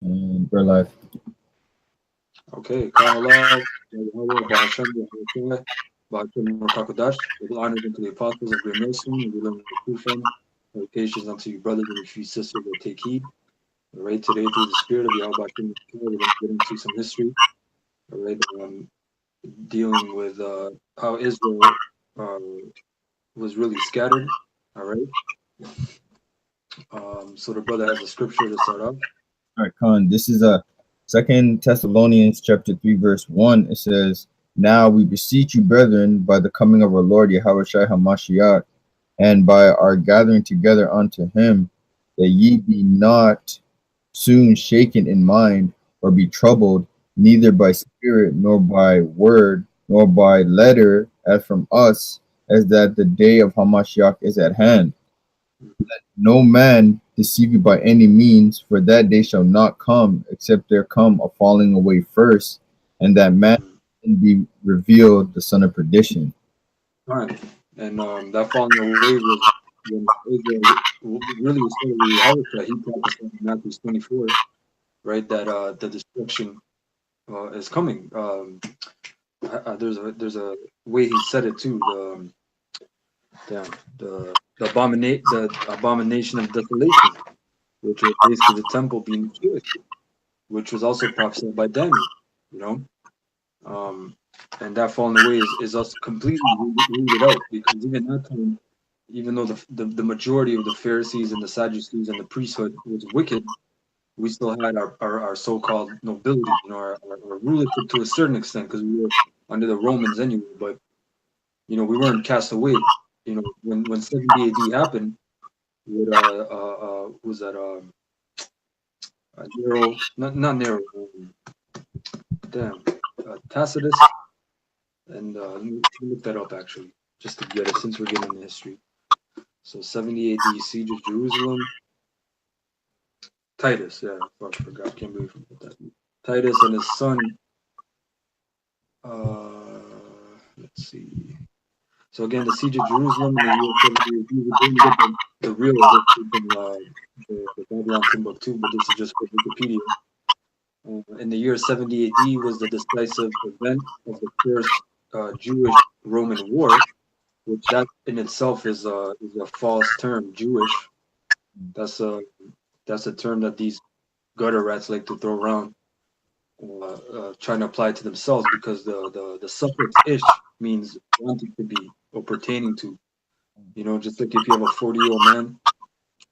And we're live. Okay, Kyle Love, Bahashem, Bahashem Kakodash, with honors unto the apostles of Great Millstone, and we learn the true from salutations unto you brothers and your few sisters that take heed. All right, today through the spirit of Yahweh Hashem, we're going to get into some history. All right, dealing with how Israel uh, was really scattered. All right, so the brother has a scripture to start off. All right, Khan. This is a Second Thessalonians chapter 3, verse 1. It says, "Now we beseech you, brethren, by the coming of our Lord Yahweh Shai Hamashiach, and by our gathering together unto him, that ye be not soon shaken in mind, or be troubled, neither by spirit, nor by word, nor by letter, as from us, as that the day of Hamashiach is at hand. No man deceive you by any means, for that day shall not come, except there come a falling away first, and that man Mhm. be revealed the son of perdition." All right, and that falling away was when Israel really started with Yahweh. He prophesied in Matthew 24, right? That the destruction is coming. There's a way he said it too. Damn, the abomination of desolation, which was basically the temple being destroyed, which was also prophesied by Daniel. You know, um, and that falling away is also completely rooted out because even that time, even though the majority of the Pharisees and the Sadducees and the priesthood was wicked, we still had our so-called nobility, our rulership to a certain extent because we were under the Romans anyway. But we weren't cast away. When 70 AD happened, with was that Nero, not Nero, damn, Tacitus, and let me look that up actually, just to get it since we're getting into history. So 70 AD, siege of Jerusalem. Titus, yeah, fuck, I forgot, can't believe I forgot that. Titus and his son. Let's see. So again, the siege of Jerusalem in the year 70 AD. We're going to get the real history from the Babylon Timbuktu, but this is just for Wikipedia. In the year 70 AD was the decisive event of the first Jewish-Roman war, which that in itself is a false term. Jewish. That's a that's a term that these gutter rats like to throw around, trying to apply it to themselves because the suffix ish means wanting to be or pertaining to. Just like if you have a 40-year-old man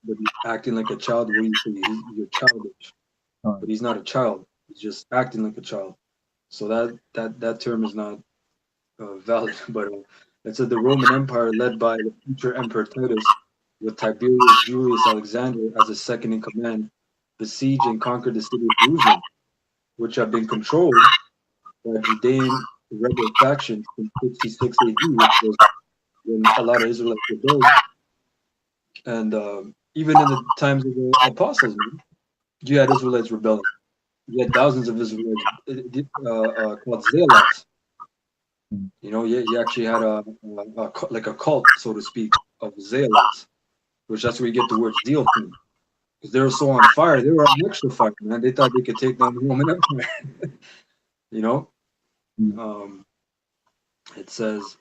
but he's acting like a child, what do you say? You're childish, but he's not a child. He's just acting like a child. So that term is not valid. But it said the Roman Empire, led by the future Emperor Titus, with Tiberius Julius Alexander as his second in command, besieged and conquered the city of Jerusalem, which had been controlled by Judean rebel factions in 66 AD, which was when a lot of Israelites rebelled. And even in the times of the apostles, man, you had Israelites rebelling. You had thousands of Israelites called zealots. You actually had like a cult, so to speak, of zealots, which that's where you get the word zeal from. Because they were so on fire, they were on extra fire, man. They thought they could take down the Roman Empire. you know, um, it says,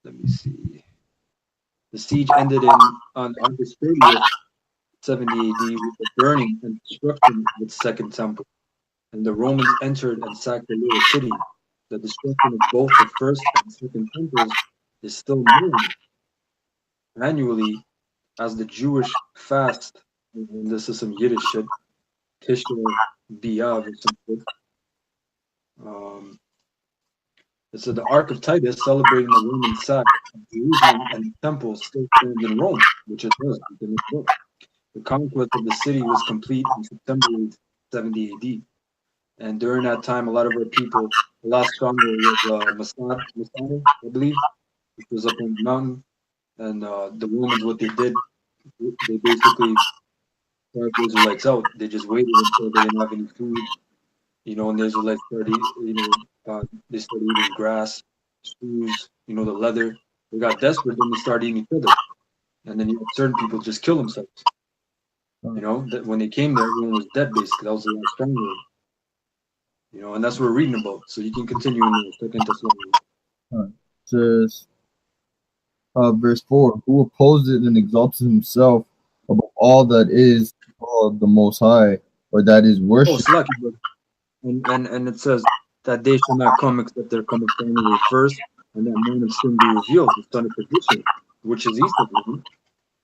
let me see. The siege ended on August 30th, 70 AD, with the burning and destruction of its second temple, and the Romans entered and sacked the little city. The destruction of both the first and second temples is still mourned annually as the Jewish fast, and this is some Yiddish shit, Tisha B'Av or some shit. Um, it said the Ark of Titus, celebrating the Roman sack of Jerusalem and the temple, still stands in Rome, which it does in this book. The conquest of the city was complete in September 70 AD. And during that time, a lot of our people, the last stronghold was Masada, I believe, which was up on the mountain. And the Romans, what they did, they basically starved the Israelites out. They just waited until they didn't have any food, and the Israelites started, they started eating grass, shoes, the leather. They got desperate, then they started eating each other. And then you had certain people just kill themselves. You know, that when they came there, everyone was dead basically. That was the last stronghold. You know, and that's what we're reading about. So you can continue in the Second Thessalonians. Says verse 4, who opposes and exalts himself above all that is called the Most High, or that is Oh, worship. Slaki, and it says that they shall not come except there come a family first, and that man of sin be revealed, the son of perdition, which is Esau.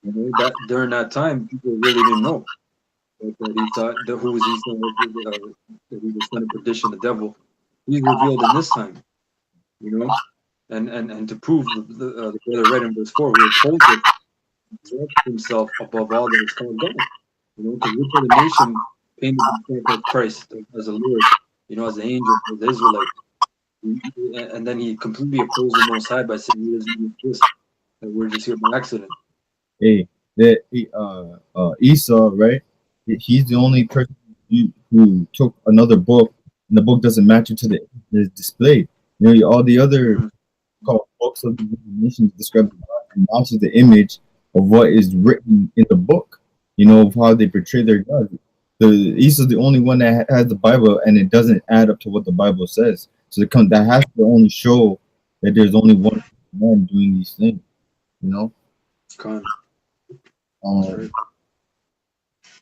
You know, that during that time, people really didn't know that he thought that who was Esau, that he was son of perdition, the devil. He's revealed in this time, you know, and to prove the brother read in verse 4, who opposes exalts himself above all that is called God. You know, because which other nation painted himself as Christ, as a Lord, you know, as the angel, as the Israelite. And then he completely opposed the Most High by saying he doesn't exist, that we're just here by accident. Hey, that Esau, right? He's the only person who took another book, and the book doesn't match it to the display. You know, all the other called books of the nations describe God and matches the image of what is written in the book. You know, of how they portray their God. Esau's the only one that has the Bible, and it doesn't add up to what the Bible says. So that has to only show that there's only one man doing these things. You know. Con. Um,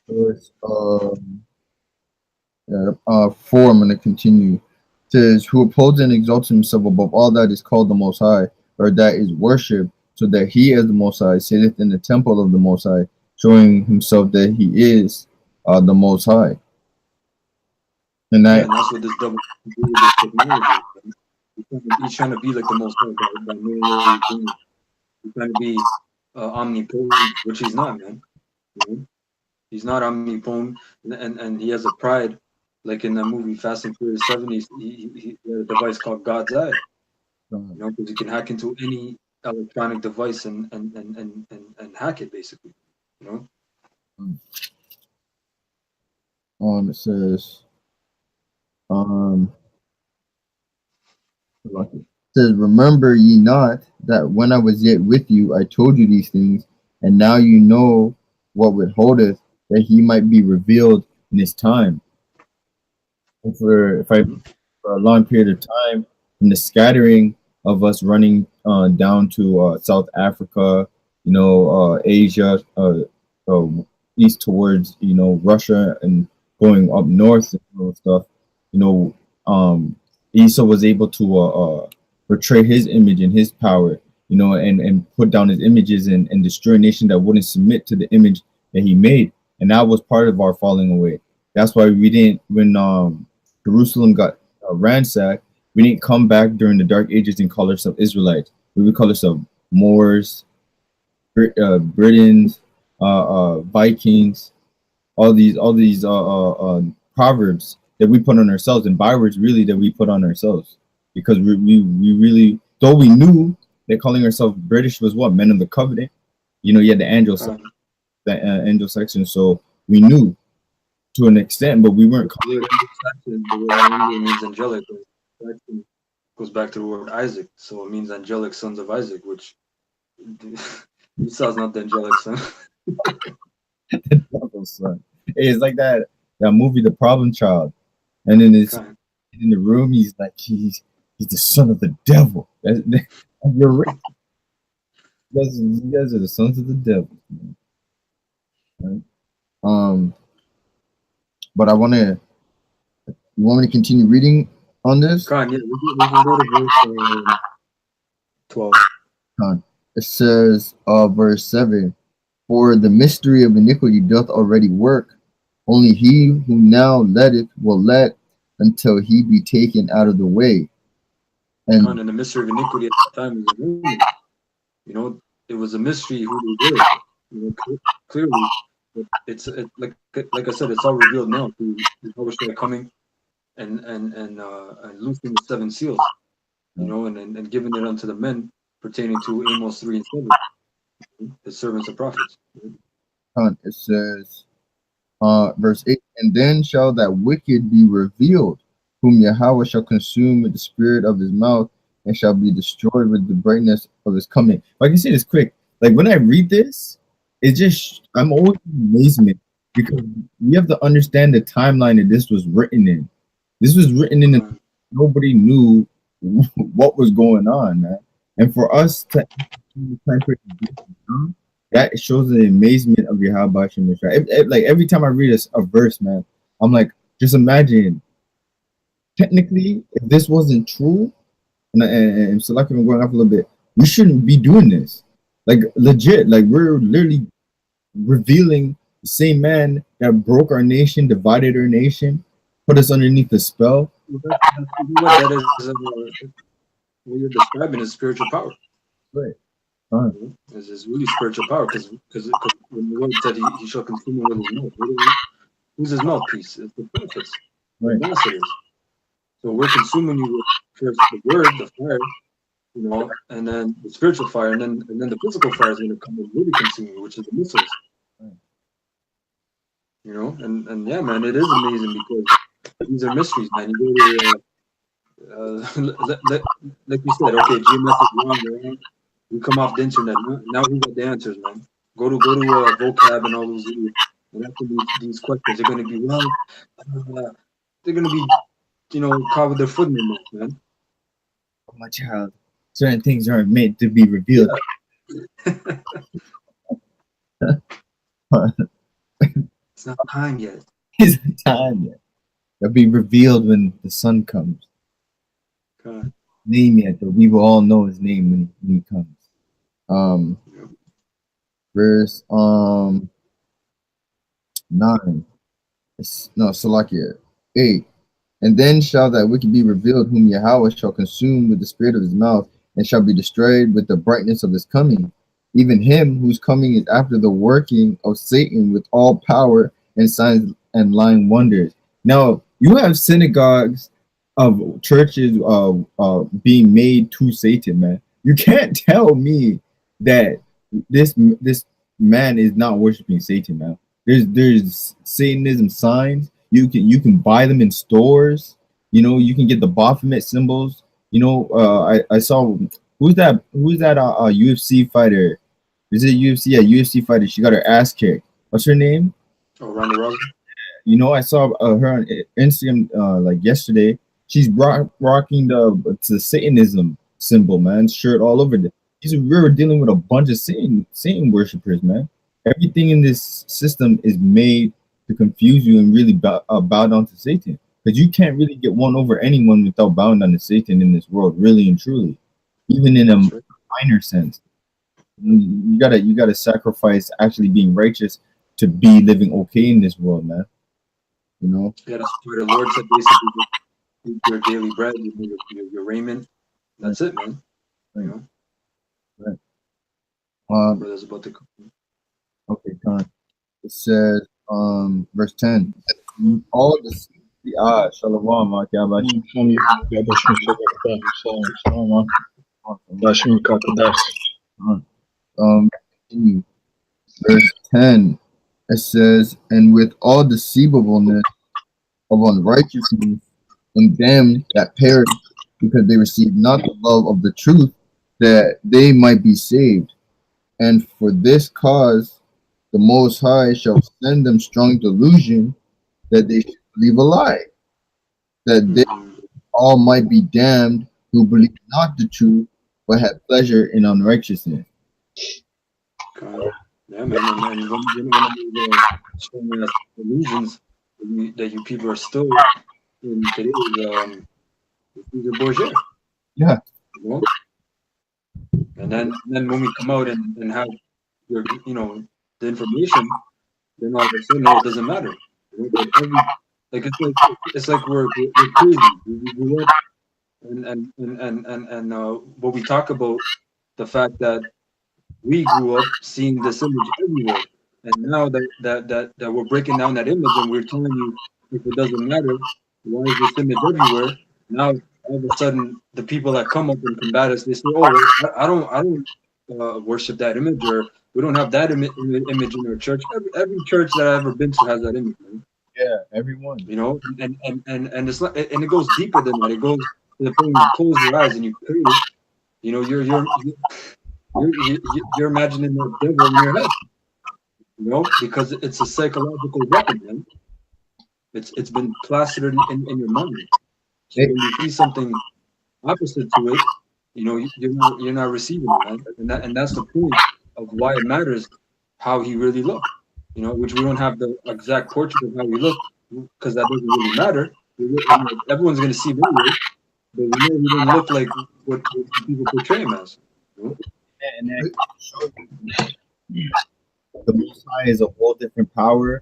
verse 4, I'm going to continue. It says, who opposes and exalts himself above all that is called the Most High, or that is worship, so that he as the Most High sitteth in the temple of the Most High, showing himself that he is the Most High. And that's what this double this technology. He's trying to be like the Most High by knowing what he's doing. He's trying to be omnipotent, which he's not, man. You know? He's not omnipotent, and he has a pride, like in the movie Fast and Furious 7. He had a device called God's Eye. You know, because you can hack into any electronic device and hack it basically. You know. It says, it says, remember ye not that when I was yet with you, I told you these things, and now you know what withholdeth, that he might be revealed in his time. And for a long period of time, in the scattering of us running down to South Africa, you know, Asia, east towards, you know, Russia, and going up north and stuff, you know, Esau was able to portray his image and his power, you know, and put down his images and destroy a nation that wouldn't submit to the image that he made. And that was part of our falling away. That's why we didn't, when Jerusalem got ransacked, we didn't come back during the Dark Ages and call ourselves Israelites. We would call ourselves Moors, Britons, Vikings, all these proverbs that we put on ourselves, and bywords really that we put on ourselves, because we really, though we knew that calling ourselves British was what men of the covenant, you know, you had the Anglo-Saxon, so we knew to an extent, but we weren't. The word means angelic. Goes back to the word Isaac, so it means angelic sons of Isaac, which Esau's not the angelic son. Son. It's like that movie, The Problem Child, and then it's in the room. He's like he's the son of the devil. You're right. You guys are the sons of the devil. Right? But you want me to continue reading on this? Yeah, we can go to verse 12. It says, verse 7, for the mystery of iniquity doth already work, only he who now letteth will let until he be taken out of the way. And the mystery of iniquity at the time was a mystery. You know, it was a mystery who they were. You know, clearly, it's like I said, it's all revealed now through the Hoshea coming and loosing the 7 seals. You know, and giving it unto the men pertaining to Amos 3 and 7, the servants and prophets. It says, verse 8, and then shall that wicked be revealed, whom Yahweh shall consume with the spirit of his mouth, and shall be destroyed with the brightness of his coming. If I can say this quick, like when I read this, it's just, I'm always in amazement because we have to understand the timeline that this was written in. This was written in a, nobody knew what was going on, man. And for us to that shows the amazement of Yahweh Shem Yeshua. Like every time I read a verse, man, I'm like, just imagine. Technically, if this wasn't true, and so like I'm going off a little bit, we shouldn't be doing this. Like legit, like we're literally revealing the same man that broke our nation, divided our nation, put us underneath the spell. What that is, what you're describing is spiritual power. Right. It's really spiritual power because when the Lord said he shall consume him with his mouth, who's his mouthpiece? It's the prophets, the ambassadors. So we're consuming you with first the word, the fire, you know, and then the spiritual fire, and then the physical fire is going to come and really consume you, which is the missiles. You know, and yeah, man, it is amazing because these are mysteries, man. You go to like you said, okay, GMS is wrong, right? We come off the internet. Now we got the answers, man. Go to vocab and all those videos. And after these questions, they're going to be they're going to be, you know, caught with their foot in their mouth, man. Oh, my child, certain things aren't meant to be revealed. It's not time yet. It's not time yet. It'll be revealed when the sun comes. God. Name yet, though. We will all know his name when he comes. Verse 9. No, Salakia 8. And then shall that wicked be revealed, whom Yahweh shall consume with the spirit of his mouth, and shall be destroyed with the brightness of his coming. Even him whose coming is after the working of Satan with all power and signs and lying wonders. Now, you have synagogues of churches being made to Satan, man. You can't tell me that this man is not worshiping Satan, man. There's Satanism signs. You can buy them in stores. You know, you can get the Baphomet symbols. You know, I saw who's that UFC fighter? Is it UFC? Yeah, UFC fighter. She got her ass kicked. What's her name? Oh, Ronda Rousey. You know, I saw her on Instagram like yesterday. She's rocking the Satanism symbol, man, shirt all over there. We're dealing with a bunch of Satan worshippers, man. Everything in this system is made to confuse you and really bow down to Satan, because you can't really get one over anyone without bowing down to Satan in this world, really and truly, even in a minor sense. You gotta sacrifice actually being righteous to be living okay in this world, man. You know. Yeah, that's where the Lord said basically your daily bread, your raiment. That's it, man. You know. Right. Brother's about to come. Okay, Con. It says, verse 10. All the Shalom, verse 10. It says, and with all deceivableness of unrighteousness in them that perish, because they receive not the love of the truth, that they might be saved. And for this cause, the Most High shall send them strong delusion, that they should believe a lie, that they all might be damned who believe not the truth, but had pleasure in unrighteousness. Yeah, man, and one of the strong delusions that you people are still in today is the Borgia. Yeah. You know? And then when we come out and have your, you know, the information, then all of a sudden, no, it doesn't matter. You know, it's like we're crazy. We grew up and what we talk about, the fact that we grew up seeing this image everywhere, and now that we're breaking down that image and we're telling you, if it doesn't matter, why is this image everywhere? Now all of a sudden the people that come up and combat us, they say, oh, I don't worship that image, or we don't have that image in our church. Every church that I've ever been to has that image, man. Yeah, everyone. You know, and it's like, and it goes deeper than that. It goes to the point where you close your eyes and you pray. You know, you're imagining the devil in your head. You know, because it's a psychological weapon, man. It's been plastered in your mind. So when you see something opposite to it, you know, you're not receiving it, man. And that's the point of why it matters how he really looked. You know, which we don't have the exact portrait of how he looked because that doesn't really matter. Everyone's gonna see him anyway, but we know he didn't look like what people portray him as. You know? And that shows the Most High is a whole different power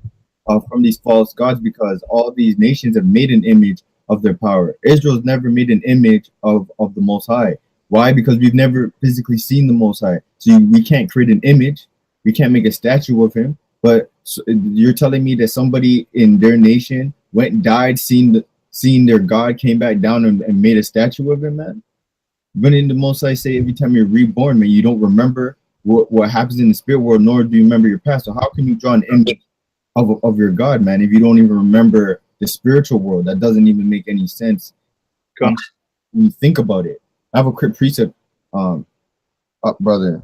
from these false gods, because all these nations have made an image of their power. Israel's never made an image of the Most High. Why? Because we've never physically seen the Most High. So we can't create an image. We can't make a statue of him. But you're telling me that somebody in their nation went and died, seen their God, came back down and made a statue of him, man? Wouldn't the Most High say every time you're reborn, man, you don't remember what happens in the spirit world, nor do you remember your past? So how can you draw an image of your God, man, if you don't even remember the spiritual world? That doesn't even make any sense when you think about it. I have a quick precept, brother.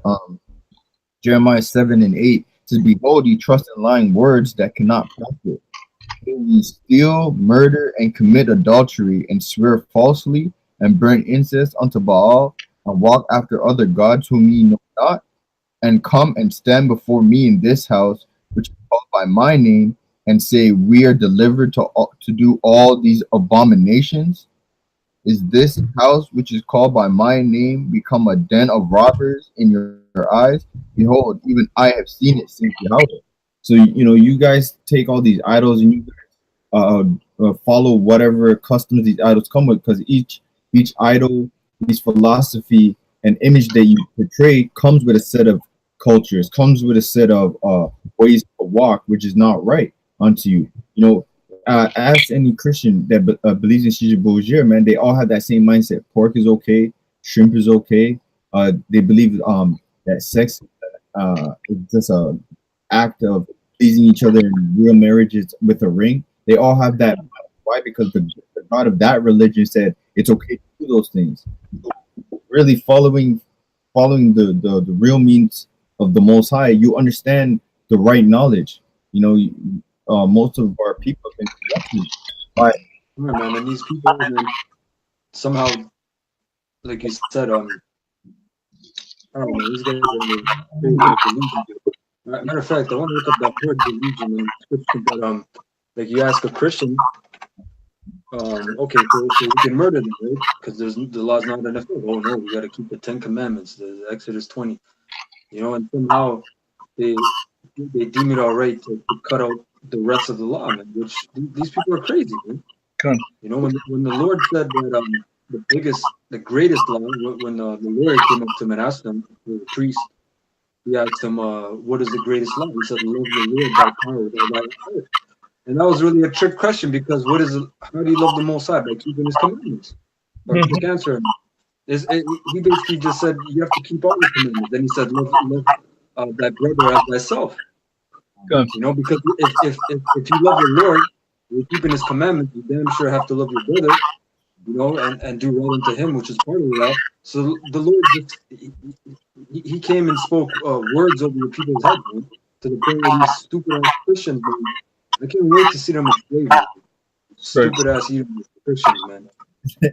Jeremiah 7:8 says, "Behold, you trust in lying words that cannot profit. You steal, murder, and commit adultery, and swear falsely, and burn incense unto Baal, and walk after other gods whom ye know not, and come and stand before me in this house, which is called by my name, and say, we are delivered to do all these abominations. Is this house, which is called by my name, become a den of robbers in your eyes? Behold, even I have seen it, since Yahweh." So, you know, you guys take all these idols and you follow whatever customs these idols come with, because each idol, each philosophy and image that you portray comes with a set of cultures, comes with a set of ways to walk, which is not right unto you. You know, ask any Christian that believes in Caesar Borgia, man, they all have that same mindset. Pork is okay, shrimp is okay. They believe that sex is just a act of pleasing each other in real marriages with a ring. They all have that. Why? Because the God of that religion said it's okay to do those things. Really following the real means of the Most High, you understand the right knowledge. You know, most of our people have been corrupted by. Yeah, man, and these people, man, somehow, like you said, I don't know, these guys are delusion. Matter of fact, I want to look up that word delusion in scripture, but like you ask a Christian, okay, so we can murder them, right? Because the law's not enough. Oh no, we got to keep the 10 Commandments, the Exodus 20. You know, and somehow they deem it all right to cut out the rest of the law, man. Which these people are crazy, man. You know, when the Lord said that the greatest law, when the Lord came up to him and asked him, the priest, he asked him, "What is the greatest law?" He said, "Love the Lord by power, by heart." And that was really a trick question, because how do you love the Most High? By keeping His commandments. Or quick answer, he basically just said you have to keep all the commandments. Then he said, love thy brother as thyself. You know, because if you love the Lord, you're keeping His commandments, you damn sure have to love your brother. You know, and do right unto him, which is part of the law. So the Lord just he came and spoke words over the people's heads, man, to the point where these stupid ass Christians, man. I can't wait to see them enslaved. Stupid ass Christians, man.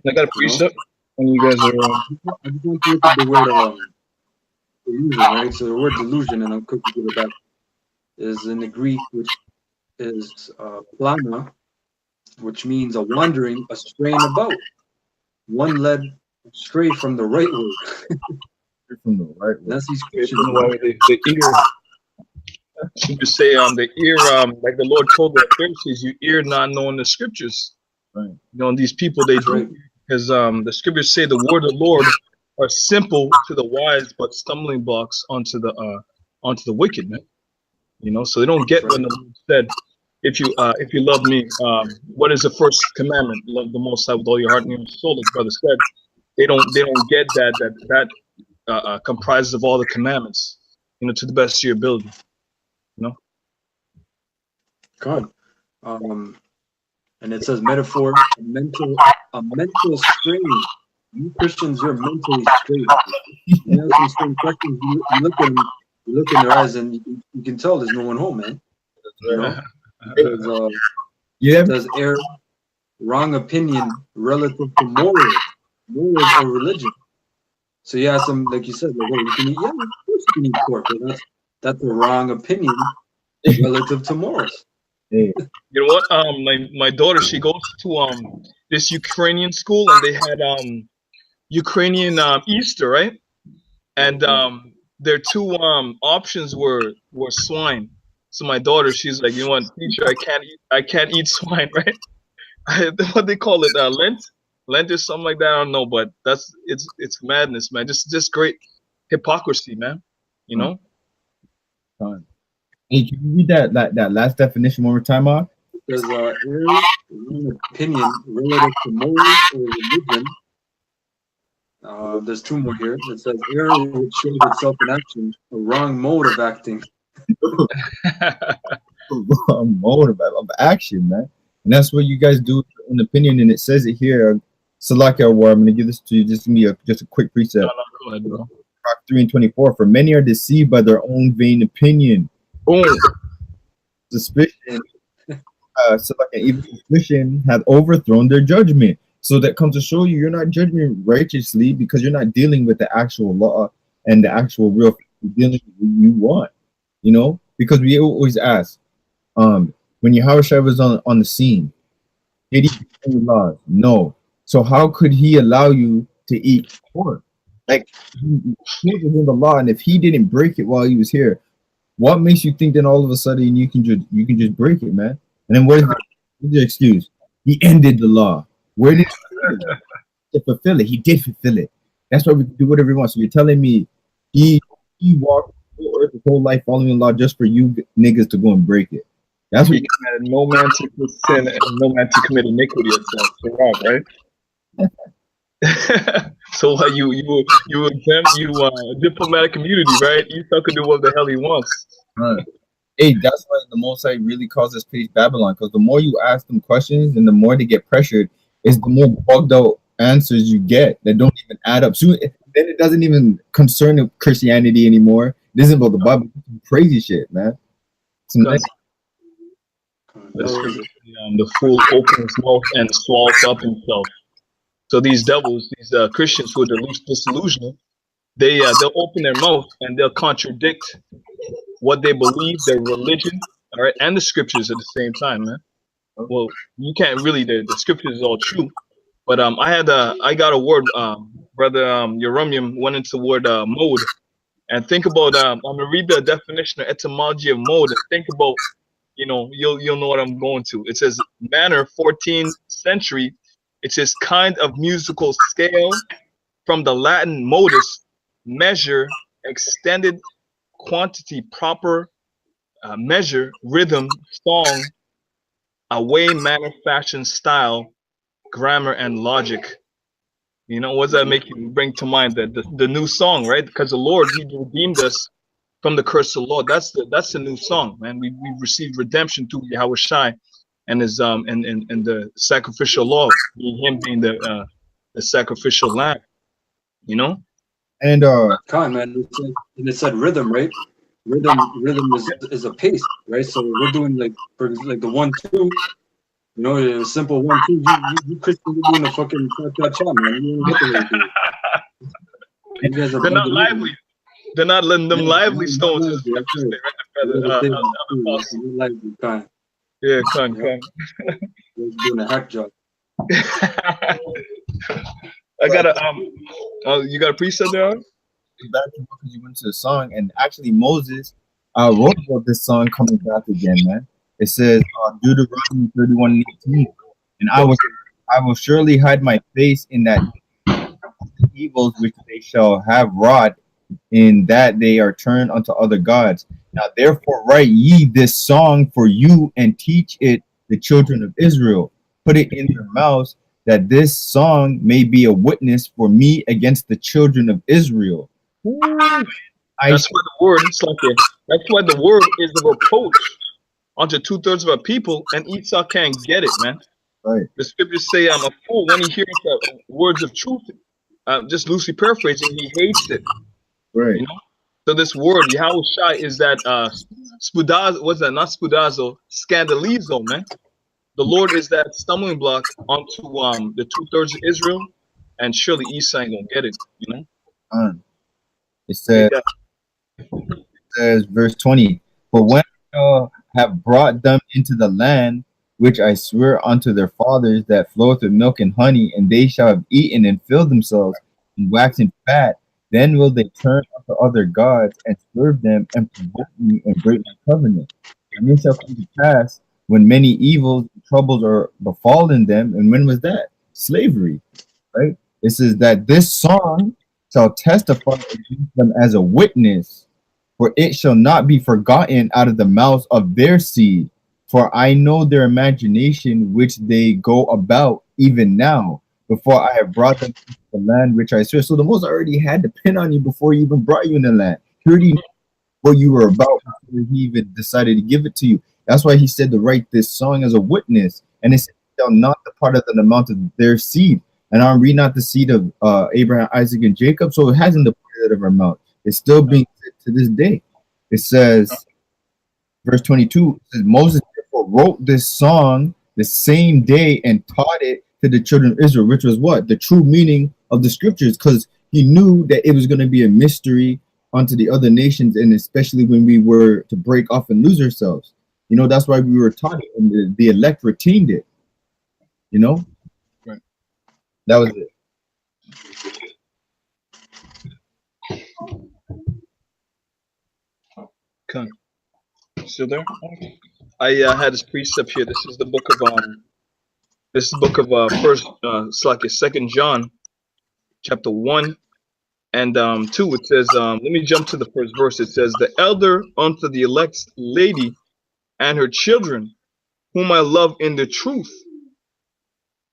I got a precept when you guys are. I just want to look at the word delusion, right? So the word delusion, and I'm quick to give it back, is in the Greek, which is plana, which means a wandering, a straying about, one led astray from the right way. From the right way. That's these The Christians. ear. You could say the ear, like the Lord told the Pharisees, you ear not knowing the scriptures. Right. You know, these people, they do, right. because the scriptures say the word of the Lord are simple to the wise, but stumbling blocks onto the wicked, man. You know, so they don't get when the Lord said, if you love me, what is the first commandment? Love the Most High with all your heart and your soul, as brother said. They don't get that comprises of all the commandments, you know, to the best of your ability. You know? God. And it says metaphor, a mental strain. You Christians, you're mentally straight. You have some strange questions. You look at them, you look in their eyes and you can tell there's no one home, man. You know, because Yeah, it says error, wrong opinion relative to morals or religion. So you ask them, like you said, like, oh, you can eat, yeah, of course you can eat pork, but that's a wrong opinion relative to morals. hey, You know what? My daughter, she goes to this Ukrainian school, and they had Ukrainian Easter, right? And their two options were swine. So my daughter, she's like, you know what, teacher, I can't eat swine, right? What they call it, Lent or something like that. I don't know, but it's madness, man. Just great hypocrisy, man. You know. fine. Hey, can you read that last definition one more time, Mark? There's error, wrong opinion relative to morals or religion. There's two more here. It says error which shows itself in action, a wrong mode of acting. Mode of action, man. And that's what you guys do in opinion, and it says it here. Salakia War, I'm gonna give this to you. Just give me just a quick precept. Go ahead, bro. 3:24. For many are deceived by their own vain opinion. Boom. Suspicion, even suspicion hath overthrown their judgment. So that comes to show you're not judging righteously because you're not dealing with the actual law and the actual real. You're dealing with what you want, you know. Because we always ask, when Yahushua was on the scene, did he break any laws? No. So how could he allow you to eat pork? Like he was in the law, and if he didn't break it while he was here, what makes you think that all of a sudden you can just break it, man? And then where's the excuse? He ended the law. Where did he fulfill it? He did fulfill it. That's why we can do whatever we want. So you're telling me he walked the earth his whole life following the law just for you niggas to go and break it. That's what He commanded no man to commit sin and no man to commit iniquity itself. So wrong, right? So you diplomatic immunity, right? Esau can do what the hell he wants. right. Hey, that's why the Most High really calls this place Babylon, because the more you ask them questions and the more they get pressured, is the more bugged out answers you get that don't even add up. So then it doesn't even concern Christianity anymore. It isn't about the Bible. It's crazy shit, man. Some nice. The fool opens his mouth and swallows up himself. So these devils, these Christians who are disillusioned, they'll open their mouth and they'll contradict what they believe, their religion, all right, and the scriptures at the same time, man. Well, you can't really. The scriptures is all true, but I got a word, brother Yeremium went into the word mode, and think about I'm gonna read the definition or etymology of mode and think about, you'll know what I'm going to. It says manner, 14th century. It says kind of musical scale, from the Latin modus, measure, extended quantity, proper measure, rhythm, song, a way, manner, fashion, style, grammar, and logic. What does that make you bring to mind? The new song, right? Because the Lord, He redeemed us from the curse of the Lord. That's the new song, man. We received redemption through Yahushua and His and the sacrificial law, Him being the sacrificial lamb. And Come man, it said rhythm, right? Rhythm is a pace, right? So we're doing like the 1-2. A simple 1-2. You Christians are doing the fucking cha-cha-cha, man. You don't get the way to do it. They're not lively. They're not letting them lively stones. Yeah, come. Doing a hack job. I got you got a preset there? Back to because you went to the song, and actually Moses wrote about this song coming back again, man. It says Deuteronomy 31:18, and I will surely hide my face in that evils which they shall have wrought, in that they are turned unto other gods. Now therefore write ye this song for you, and teach it the children of Israel. Put it in their mouths, that this song may be a witness for me against the children of Israel. That's why the word is a reproach unto 2/3 of our people, and Esau can't get it, man. Right. The scriptures say I'm a fool when he hears the words of truth. Just loosely paraphrasing, he hates it. Right. So this word Yahushai is that spudaz, what's that? Not spudazo, scandalizo, man. The Lord is that stumbling block onto the 2/3 of Israel, and surely Esau ain't gonna get it, you know. It says, verse 20, for when I shall have brought them into the land which I swear unto their fathers, that floweth with milk and honey, and they shall have eaten and filled themselves and waxen fat, then will they turn unto other gods and serve them and provoke me and break my covenant. And it shall come to pass when many evils and troubles are befallen them. And when was that? Slavery, right? It says that this song shall testify against them as a witness, for it shall not be forgotten out of the mouths of their seed. For I know their imagination which they go about even now, before I have brought them into the land which I swear. So the Most already had to pin on you before he even brought you in the land. He already knew what you were about before he even decided to give it to you. That's why he said to write this song as a witness. And it said, shall not depart of the amount of their seed. And I'm reading out the seed of Abraham, Isaac, and Jacob. So it hasn't departed of our mouth. It's still being said to this day. It says, verse 22, it says, Moses therefore wrote this song the same day and taught it to the children of Israel, which was what? The true meaning of the scriptures, because he knew that it was going to be a mystery unto the other nations, and especially when we were to break off and lose ourselves. You know, that's why we were taught it, and the elect retained it. You know? Right. That was it. Okay. Still there? I had this precept here. This is the book of Second John, chapter 1 and 2. It says, let me jump to the first verse. It says, the elder unto the elect lady and her children, whom I love in the truth,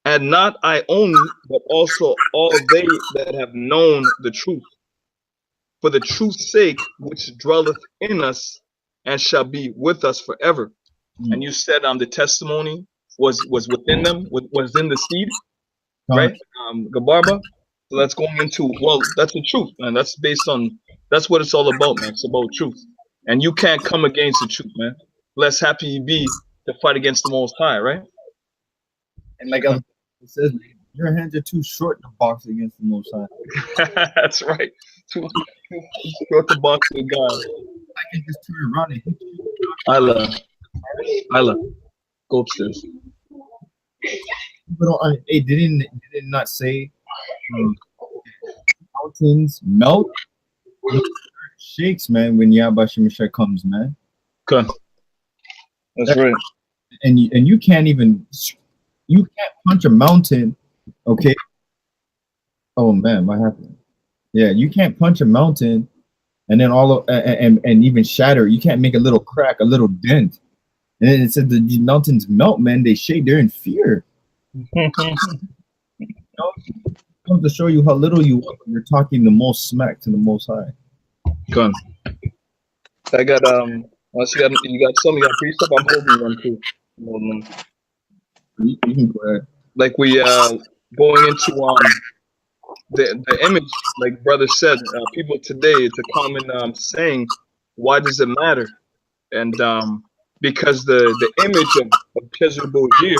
and not I only, but also all they that have known the truth, for the truth's sake, which dwelleth in us and shall be with us forever. And you said the testimony was within them, was in the seed, right? Gabarba. So that's going into, well, that's the truth, man. That's based on, that's what it's all about, man. It's about truth. And you can't come against the truth, man. Less happy you be to fight against the Most High, right? And like it says, your hands are too short to box against the Most High. That's right. Too short to box with God. I can just turn around and hit you. Isla, go upstairs. People don't. Hey, did it not say mountains melt? Shakes, man, when Yahweh comes, man. Okay. That's right. And you can't punch a mountain, okay? Oh man, what happened? Yeah, you can't punch a mountain and then and even shatter. You can't make a little crack, a little dent. And then it said the mountains melt, man. They shake. They're in fear. You know, it comes to show you how little you are when you're talking the most smack to the Most High. Good. I got once you got precept, I'm holding them too. You can go ahead. Like we going into the image, like brother said, people today, it's a common saying, why does it matter? And because the image of Chezar here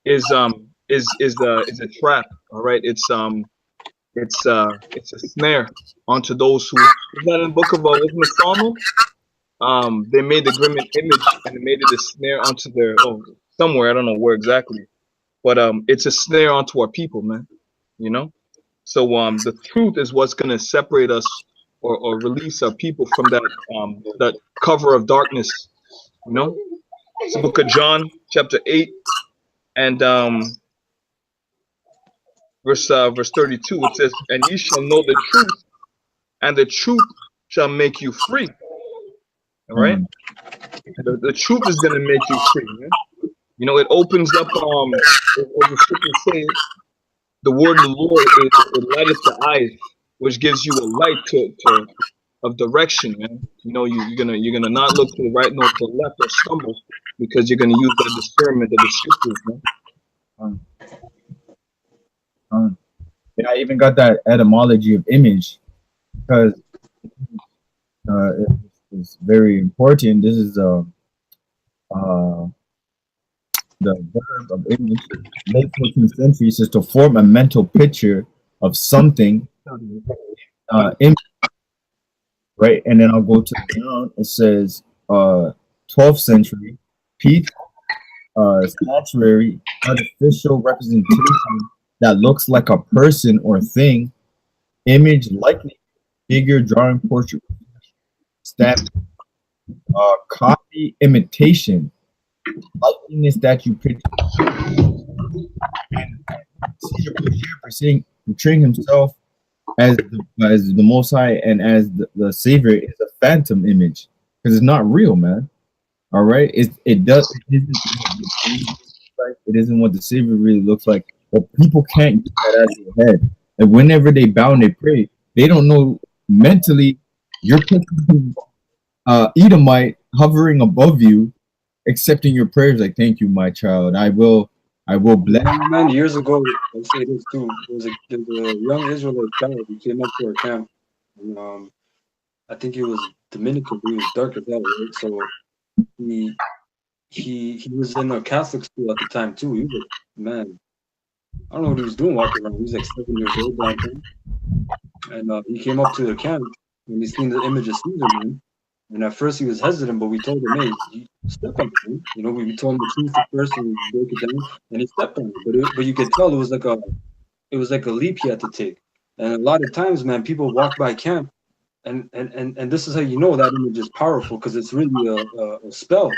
is a trap. All right, it's a snare onto those who. Is that in the book of Psalm? They made the grimmest image and they made it a snare onto their somewhere, I don't know where exactly, but it's a snare onto our people, man. You know, so the truth is what's gonna separate us or release our people from that cover of darkness. You know, it's the book of John, chapter 8, and verse 32. It says, "And ye shall know the truth, and the truth shall make you free." All right, the truth is gonna make you free, man. You know, it opens up. As the scripture says, the word of the Lord it lighteth the eyes, which gives you a light of direction, man. You know, you're gonna not look to the right nor to the left or stumble, because you're gonna use that discernment of the scriptures, man. Yeah, I even got that etymology of image, because is very important. This is uh, the verb of image. Late 14th century says to form a mental picture of something. Image, right? And then I'll go to the noun. It says 12th century. Pete, statuary, artificial representation that looks like a person or thing. Image, likely figure, drawing, portrait, stamp, copy, imitation, likeness that you picture. And Caesar portraying himself as the Most High and as the Savior is a phantom image because it's not real, man. All right, it isn't what the Savior really looks like. But people can't get that out of their head. And whenever they bow and they pray, they don't know mentally you're picturing Edomite hovering above you, accepting your prayers. Like, thank you, my child. I will bless. Man, years ago, I'll say this too. There's a young Israelite child who came up to our camp, and I think he was Dominican. He was dark as hell, right? So he was in a Catholic school at the time too. He was like, man, I don't know what he was doing walking around. He was like 7 years old back then, and he came up to the camp and he seen the image of Caesar, man. And at first he was hesitant, but we told him, hey, you step on it. You know, we told him the truth at first and we broke it down, and he stepped on it. But you could tell it was like a leap he had to take. And a lot of times, man, people walk by camp, and this is how you know that image is powerful, because it's really a spell.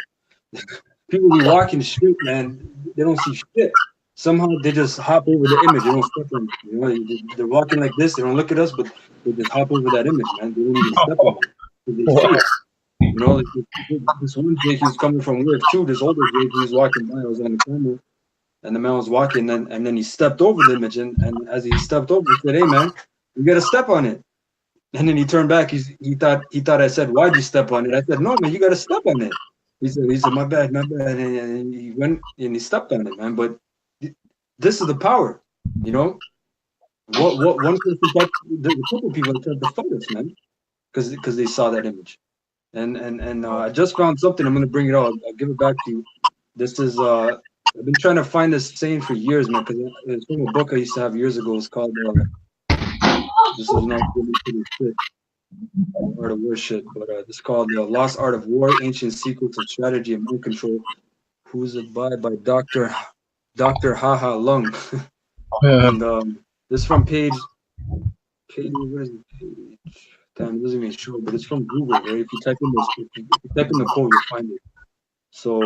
People be walking the street, man, they don't see shit. Somehow they just hop over the image. They don't step on it. You know, they're walking like this. They don't look at us, but they just hop over that image, man. They don't even step on it. They see it. You know, like this one Jake, he was coming from work too. This older Jake, he was walking by. I was on the camera, and the man was walking, and then he stepped over the image, and as he stepped over, he said, "Hey, man, you got to step on it." And then he turned back. He thought I said, "Why'd you step on it?" I said, "No, man, you got to step on it." He said, "My bad," and he went and he stepped on it, man. But this is the power, you know. What one person thought, the couple people tried to fight us, man, because they saw that image. And I just found something. I'm gonna bring it out. I'll give it back to you. This is I've been trying to find this saying for years, man, because it's from a book I used to have years ago. It's called this is not really pretty shit, Art of War shit, but it's called The Lost Art of War: Ancient Secrets of Strategy and Mind Control. Who's it by Dr. Haha Lung. And this is from page what is it? Page. Damn, it doesn't even show, but it's from Google, right? If you type in this, if you type in the code, you'll find it. So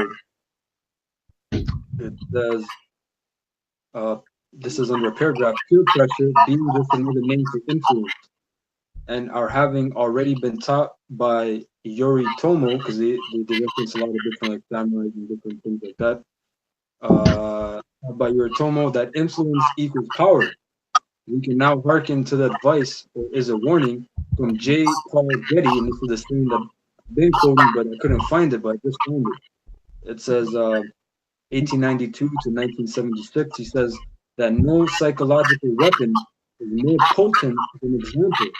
it says, this is under a paragraph: peer pressure being just another name for influence, and are having already been taught by Yoritomo, because they reference a lot of different like samurais and different things like that. By Yoritomo, that influence equals power. We can now hearken to the advice, or is a warning, from J. Paul Getty, and this is the thing that I've been quoting, but I couldn't find it, but I just found it. It says 1892 to 1976. He says that no psychological weapon is more potent than example.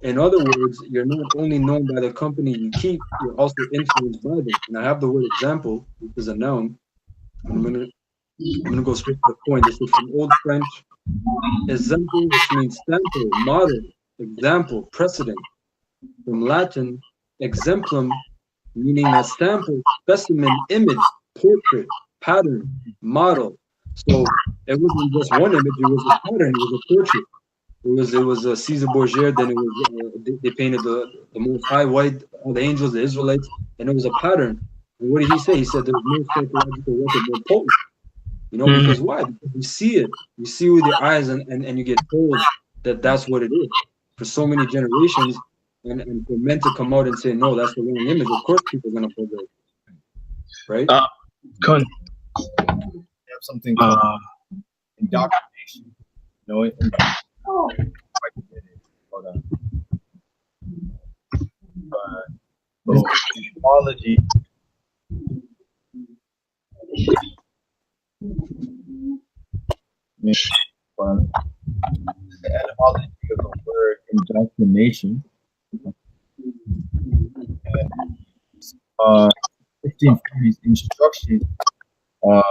In other words, you're not only known by the company you keep, you're also influenced by them. And I have the word example, which is a noun. I'm gonna go straight to the point. This is from Old French. Example, which means sample, model, example, precedent. From Latin, exemplum, meaning a sample, specimen, image, portrait, pattern, model. So it wasn't just one image; it was a pattern. It was a portrait. It was a Caesar Borgia. Then it was they painted the Most High, white, all the angels, the Israelites, and it was a pattern. And what did he say? He said there's no psychological weapon more potent. You know, because why? Because you see it. You see with your eyes, and you get told that that's what it is. For so many generations, and for men to come out and say, no, that's the wrong image, of course people are going to pull that. Right? Con, Have something called indoctrination. You know it? Hold on. So, etymology. The etymology of the word indoctrination 1540s instruction to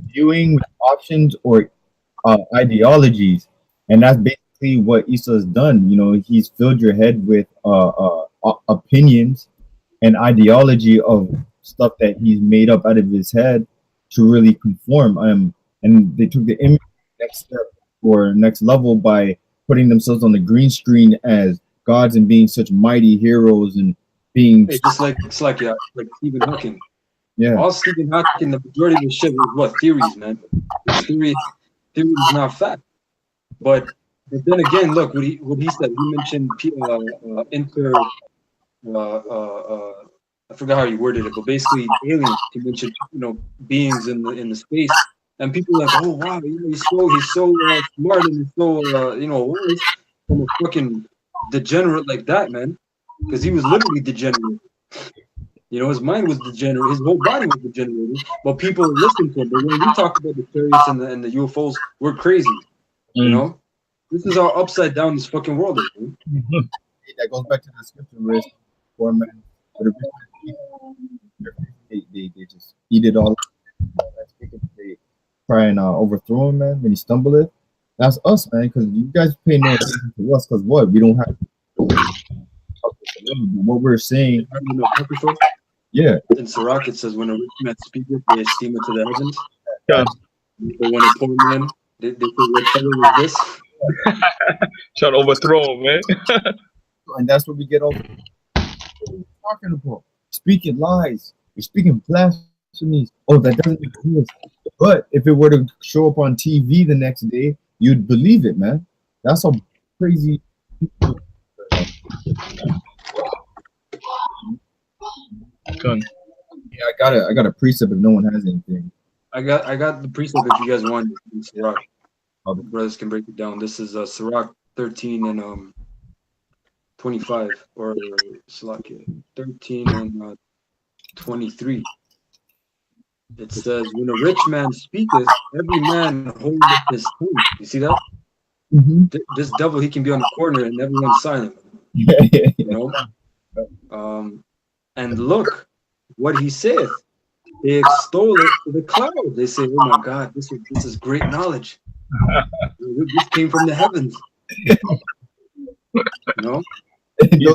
viewing with options or ideologies, and that's basically what Esau's done. You know, he's filled your head with opinions and ideology of stuff that he's made up out of his head to really conform. And they took the image next step or next level by putting themselves on the green screen as gods and being such mighty heroes and being It's just like like Stephen Hawking. yeah. All Stephen Hawking, the majority of the shit was what theories, man. Theory is not fact. But then again, look what he said. He mentioned I forgot how he worded it, but basically aliens. He mentioned beings in the space, and people are like, oh wow, he's so smart and he's so wise from a fucking degenerate like that, man, because he was literally degenerate. His mind was degenerate, his whole body was degenerated, but people listened to him. But when we talk about the chariots and the UFOs, we're crazy. This is how upside down this fucking world is, man. That goes back to the scripture where it's poor man, they just eat it all. They try and overthrow him, man. When he stumble it, that's us, man. Because you guys pay no attention to us. Because what? We don't have. What we're saying. Yeah. In Sirach, it says, when a rich man speaketh, they esteem it to the heavens. Yeah. But when a poor man, they say, what fellow is this? Trying to overthrow him, man. And that's what we get over. What are you talking about? Speaking lies. You're speaking blasphemies. Oh, that doesn't exist. But if it were to show up on TV the next day, you'd believe it, man. That's how crazy. Gun. Yeah, I got a precept if no one has anything. I got the precept if you guys want in Sirach. The brothers can break it down. This is Sirach 13 and 25, or Salakia 13 and 23. It says, when a rich man speaketh, every man holdeth his tongue. You see that? Mm-hmm. This devil, he can be on the corner and everyone's silent. And look what he saith. They extol it to the cloud. They say, oh my God, this is great knowledge. This came from the heavens. He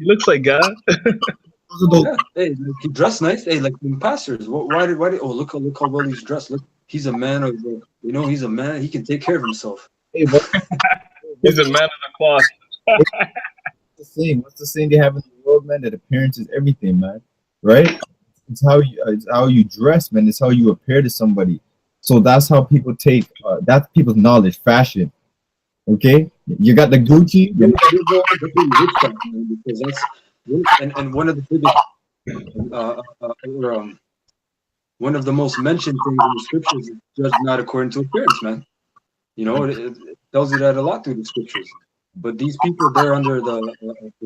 looks like God. Yeah. Hey, he dressed nice. Hey, like in pastors. Why did? Oh, look how well he's dressed. Look, he's a man of. He's a man. He can take care of himself. Hey, he's a man of the cloth. What's the saying they have in the world, man? That appearance is everything, man. Right? It's how you dress, man. It's how you appear to somebody. So that's how people take. That's people's knowledge, fashion. Okay, you got the Gucci. Because that's and one of the biggest, one of the most mentioned things in the scriptures is judge not according to appearance, man. It tells you that a lot through the scriptures. But these people, they're under the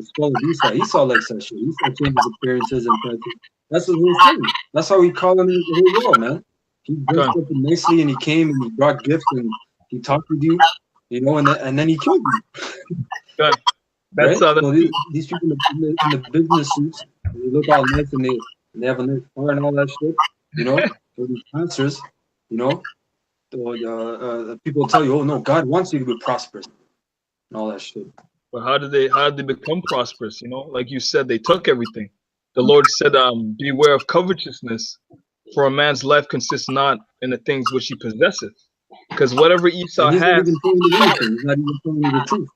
spell of Esau. Esau likes that shit. Esau changes appearances and that's the whole thing. That's how we call him in the whole world, man. He dressed up nicely and he came and he brought gifts and he talked with you, and then he killed you. Good. That's right? So these people in the business suits, they look all nice and they have a nice car and all that shit. For these pastors, people tell you, oh no, God wants you to be prosperous and all that shit. But how did they become prosperous? Like you said, they took everything. The Lord said, beware of covetousness, for a man's life consists not in the things which he possesseth. Because whatever Esau has, he's not even telling you the truth.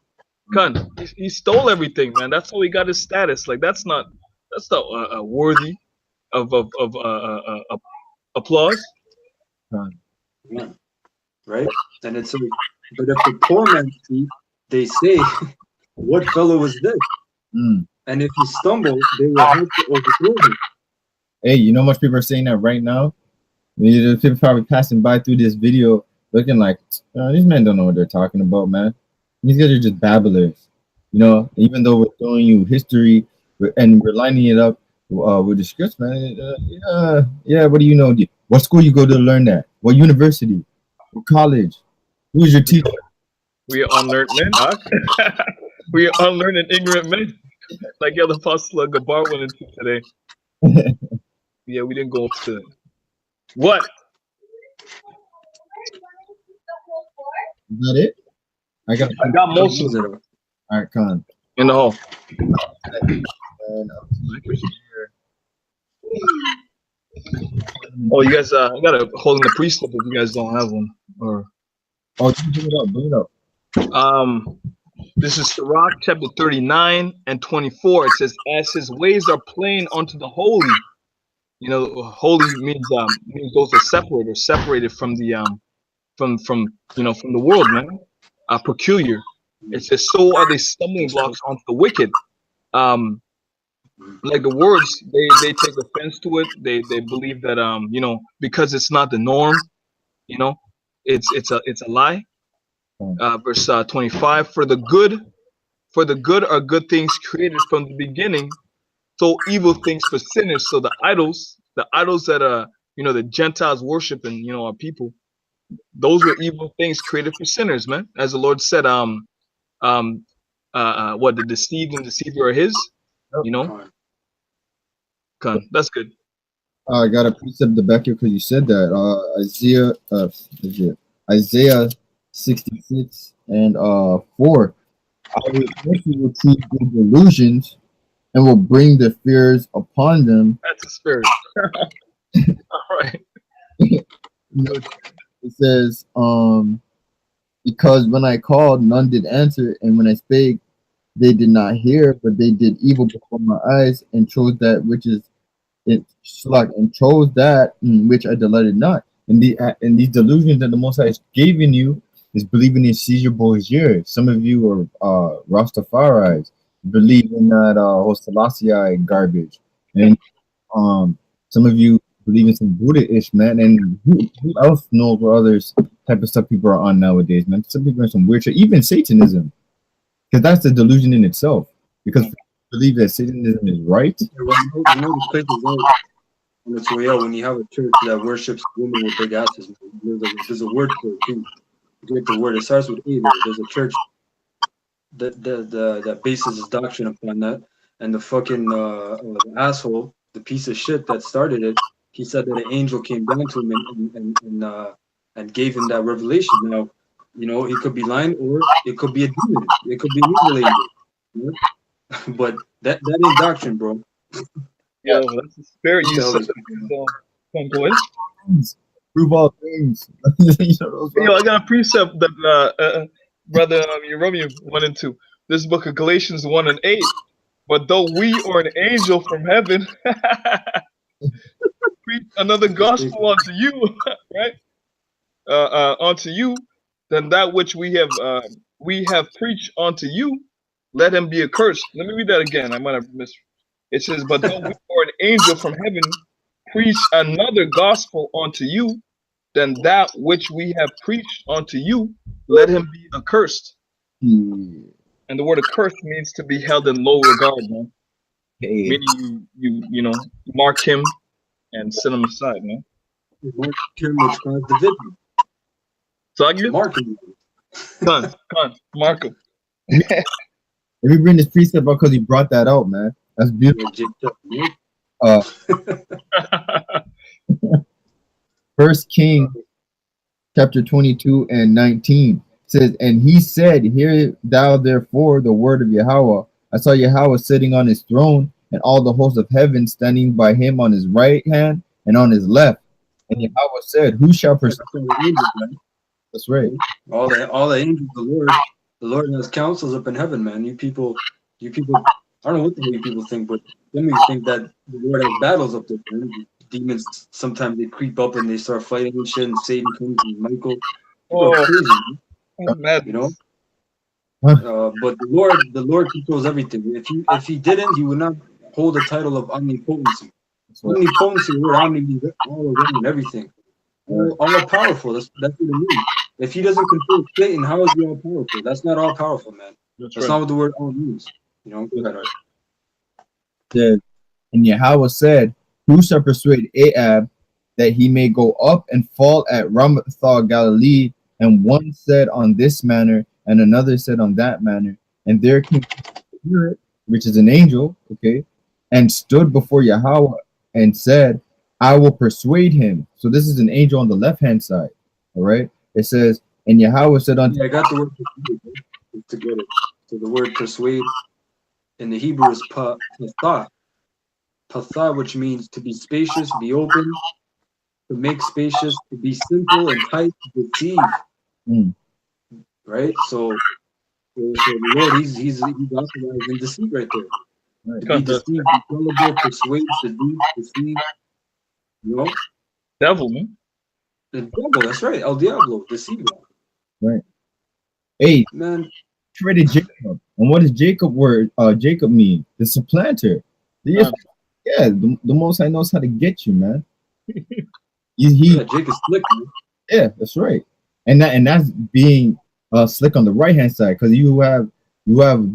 He stole everything, man. That's how he got his status. Like that's not worthy of applause. Yeah. Right? And it's but if the poor man speak, they say, what fellow is this? And if he stumbles, they will help to overthrow him. Hey, you know much people are saying that right now? People probably passing by through this video looking like, these men don't know what they're talking about, man. These guys are just babblers. Even though we're showing you history and we're lining it up with the scripts, man. Yeah, what do you know? What school you go to learn that? What university? What college? Who's your teacher? We are unlearned men, huh? We are unlearned and ignorant men. like the Apostle Gabar went into today. Yeah, we didn't go to what? Is that it? I got Most of them all right, come on. in the hall. And up to here. Oh, you guys, I got a holding the precept if you guys don't have one. Or Bring it up. this is Sirach chapter 39 and 24. It says, "As his ways are plain unto the holy." You know, holy means those are separated from the from the world, man. Peculiar. It says, "So are they stumbling blocks onto the wicked." Like the words, they take offense to it. They believe that because it's not the norm, it's a lie. Verse 25: "For the good are good things created from the beginning, so evil things for sinners." So the idols that the Gentiles worship and our people, those were evil things created for sinners, man. As the Lord said, what the deceived and deceiver are his, That's good. I got a precept to back here because you said that. Isaiah 66 and 4. I will also retrieve their delusions and will bring their fears upon them. That's a spirit. All right. It says, because when I called, none did answer, and when I spake, they did not hear, but they did evil before my eyes, and chose that which is chose that in which I delighted not. And these delusions that the Most High is giving you is believing in Caesar Borgia. Some of you are Rastafaris, believe in that whole Selassie garbage, and some of you believe in some Buddha-ish, man. And who else knows what others type of stuff people are on nowadays, man? Some people are some weird shit, even Satanism, because that's the delusion in itself. Because believe that Satanism is right. The place is on its way out when you have a church that worships women with big asses. There's a word for it too. You get the word. It starts with A. There's a church that bases its doctrine upon that, and the fucking asshole, the piece of shit that started it, he said that an angel came down to him and gave him that revelation. Now, he could be lying, or it could be a demon. It could be an evil angel. But that ain't doctrine, bro. Yeah, that's the spirit. You said go in. Prove all things. I got a precept that brother Romeo went into. This book of Galatians 1 and 8. But though we or an angel from heaven preach another gospel unto you, right? Unto you, then that which we have preached unto you, let him be accursed. Let me read that again. I might have missed. It says, but though we or an angel from heaven preach another gospel unto you, then that which we have preached unto you, let him be accursed. And the word accursed means to be held in low regard, man. Meaning you mark him and set him aside, man. Mark him, which caused the victim. So I give mark him. Mark him. If we bring this precept up because he brought that out, man. That's beautiful. First King chapter 22 and 19 says, and he said, hear thou therefore the word of Yahweh. I saw Yahweh sitting on his throne, and all the hosts of heaven standing by him on his right hand and on his left. And Yahweh said, who shall pursue? That's right. All the angels, the Lord has councils up in heaven, man. You people, I don't know what the hell you people think, but then we think that the Lord has battles up there, man. Demons, sometimes they creep up and they start fighting and shit, and Satan comes and Michael. Crazy, man. But the Lord controls everything. If he didn't, he would not hold the title of omnipotency. Omnipotency, word omni means all around and everything. All powerful. That's what it means. If he doesn't control Satan, how is he all powerful? That's not all powerful, man. That's not what the word all means. Go ahead, right? Yeah. And Yahweh said, who shall persuade Ahab that he may go up and fall at Ramathah Galilee? And one said on this manner, and another said on that manner. And there came a spirit which is an angel, okay, and stood before Yahweh and said, I will persuade him. So this is an angel on the left hand side. All right. It says, and Yahweh said unto Yeah, I got the word persuade, right? To get it. So the word persuade in the Hebrew is pathah. Pathah, which means to be spacious, be open, to make spacious, to be simple and tight, to deceive. Mm. Right? So the Lord, he's authorized in deceit right there. Right. To be deceived, be gullible, persuade, seduce, deceive. You know? Devil, man. The devil, that's right. El Diablo, deceiver. Right. Hey, Man, created Jacob. And what does Jacob word Jacob mean? The supplanter. Yeah, the Most High knows how to get you, man. yeah, Jake is slick, man. Yeah, that's right. And that's being slick on the right hand side, because you have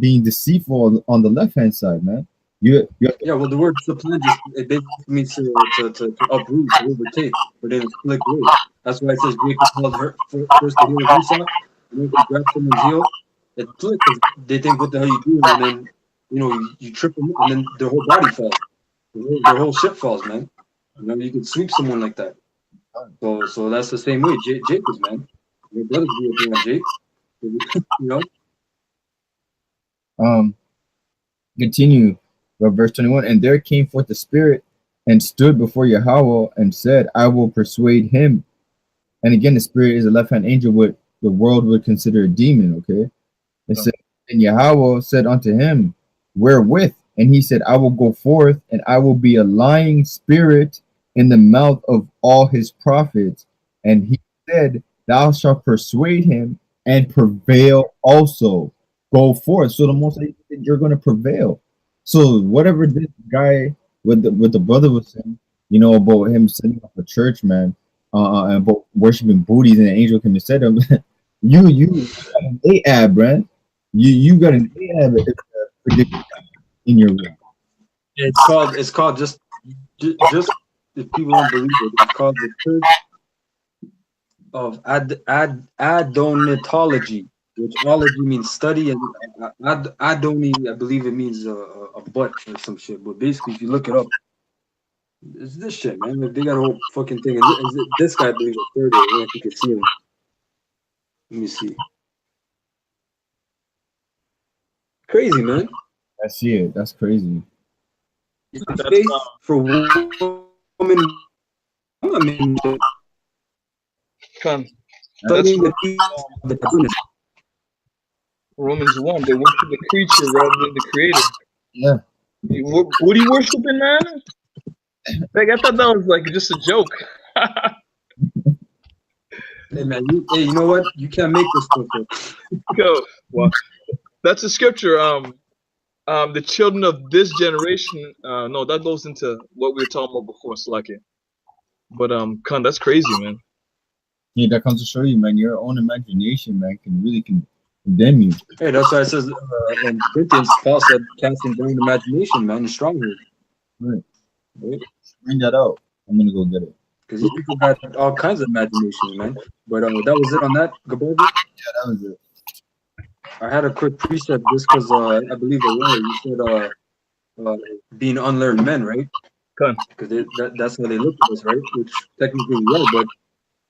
being deceitful on the left hand side, man. You Yeah, well, the word supplant just it basically means to uproot, to overtake, but in a slick way. That's why it says Jacob held her first the heel of Esau, and then he grabbed someone's heel. It's slick because they think, what the hell you doing? And then, you know, you trip them, and then their whole body falls. Their whole ship falls, man. You know, you can sweep someone like that. So that's the same way Jake was, man. Your brothers grew up around Jake. You know? Continue verse 21. And there came forth the spirit and stood before Yahweh and said, I will persuade him. And again, the spirit is a left hand angel, what the world would consider a demon. Okay. It said, and Yahweh said unto him, wherewith? And he said, I will go forth, and I will be a lying spirit in the mouth of all his prophets. And he said, thou shalt persuade him and prevail also. Go forth. So the most you're going to prevail. So whatever this guy with the brother was saying, you know, about him setting up a church, man, and about worshiping booties, and an angel came and said him, you got an Ahab, man. You got an Ahab in your room. It's called just if people don't believe it, it's called the Church of Adonitology, which ology means study, and Adoni, I believe it means a butt or some shit. But basically, if you look it up, it's this shit, man. They got a whole fucking thing. This guy believes a third. I don't know if you can see him. Let me see. Crazy, man. I see it. That's crazy. Faith for women. Studying the peace of the goodness. Romans 1, they worship the creature rather than the creator. Yeah. What are you worshiping, man? Like, I thought that was like just a joke. Hey, man, you know what? You can't make this stuff up. Go. Well, that's a scripture. The children of this generation. No, that goes into what we were talking about before, Slacking. But that's crazy, man. Yeah, that comes to show you, man. Your own imagination, man, can really condemn you. Hey, that's why it says in Corinthians, Paul said, casting down imagination, man, is stronghold. Right. Bring that out. I'm gonna go get it. Because you people got all kinds of imagination, man. But that was it on that, Gabogi? Yeah, that was it. I had a quick precept just because I believe it was. You said being unlearned men, right? Because that's how they look at us, right? Which technically we are, but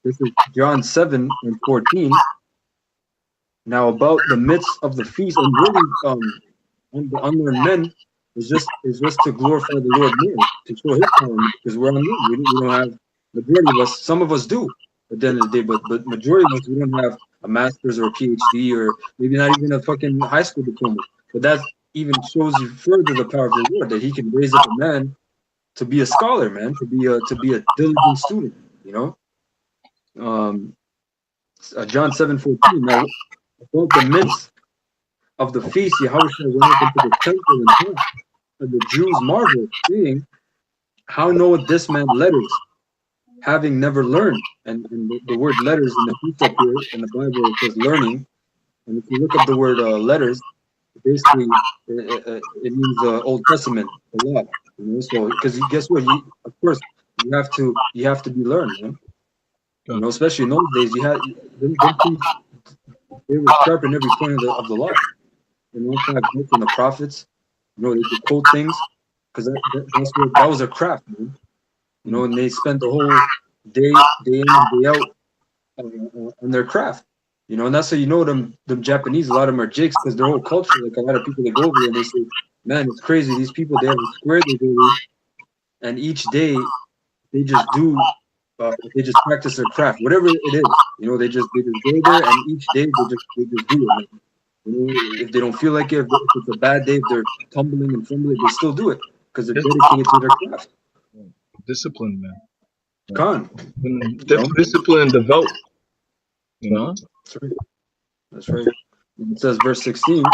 this is John 7:14. Now about the midst of the feast, and really, the unlearned men is just to glorify the Lord more, to show His power, because we're unlearned. We don't have, majority of us. Some of us do at the end of the day, but majority of us, we don't have a master's or a PhD, or maybe not even a fucking high school diploma. But that even shows you further the power of the Lord, that He can raise up a man to be a scholar, man, to be a diligent student, you know. John 7:14. Now, about the midst of the feast, Yahushua went up into the temple and taught, and the Jews marveled, saying, "How knoweth this man letters, having never learned?" And the word letters in the precept here in the Bible, it says learning. And if you look up the word letters, basically it means Old Testament, the law. You know, so because guess what? Of course, you have to be learned, man. You know, especially in those days, they were sharp in every point of the law. You know, from the prophets, You know, they could quote things because that was their craft, man. You know, and they spent the whole day in and day out on their craft. You know, and that's how you know them Japanese. A lot of them are jigs because their whole culture. Like a lot of people that go over there, and they say, "Man, it's crazy. These people, they have a square they go to, and each day they just do." They just practice their craft, whatever it is. You know, they just go there, and each day they just do it. You know, if they don't feel like it, if it's a bad day, if they're tumbling and fumbling, they still do it because they're dedicated to their craft. Discipline, man. Con. Discipline and devout. You know? That's right. It says verse 16.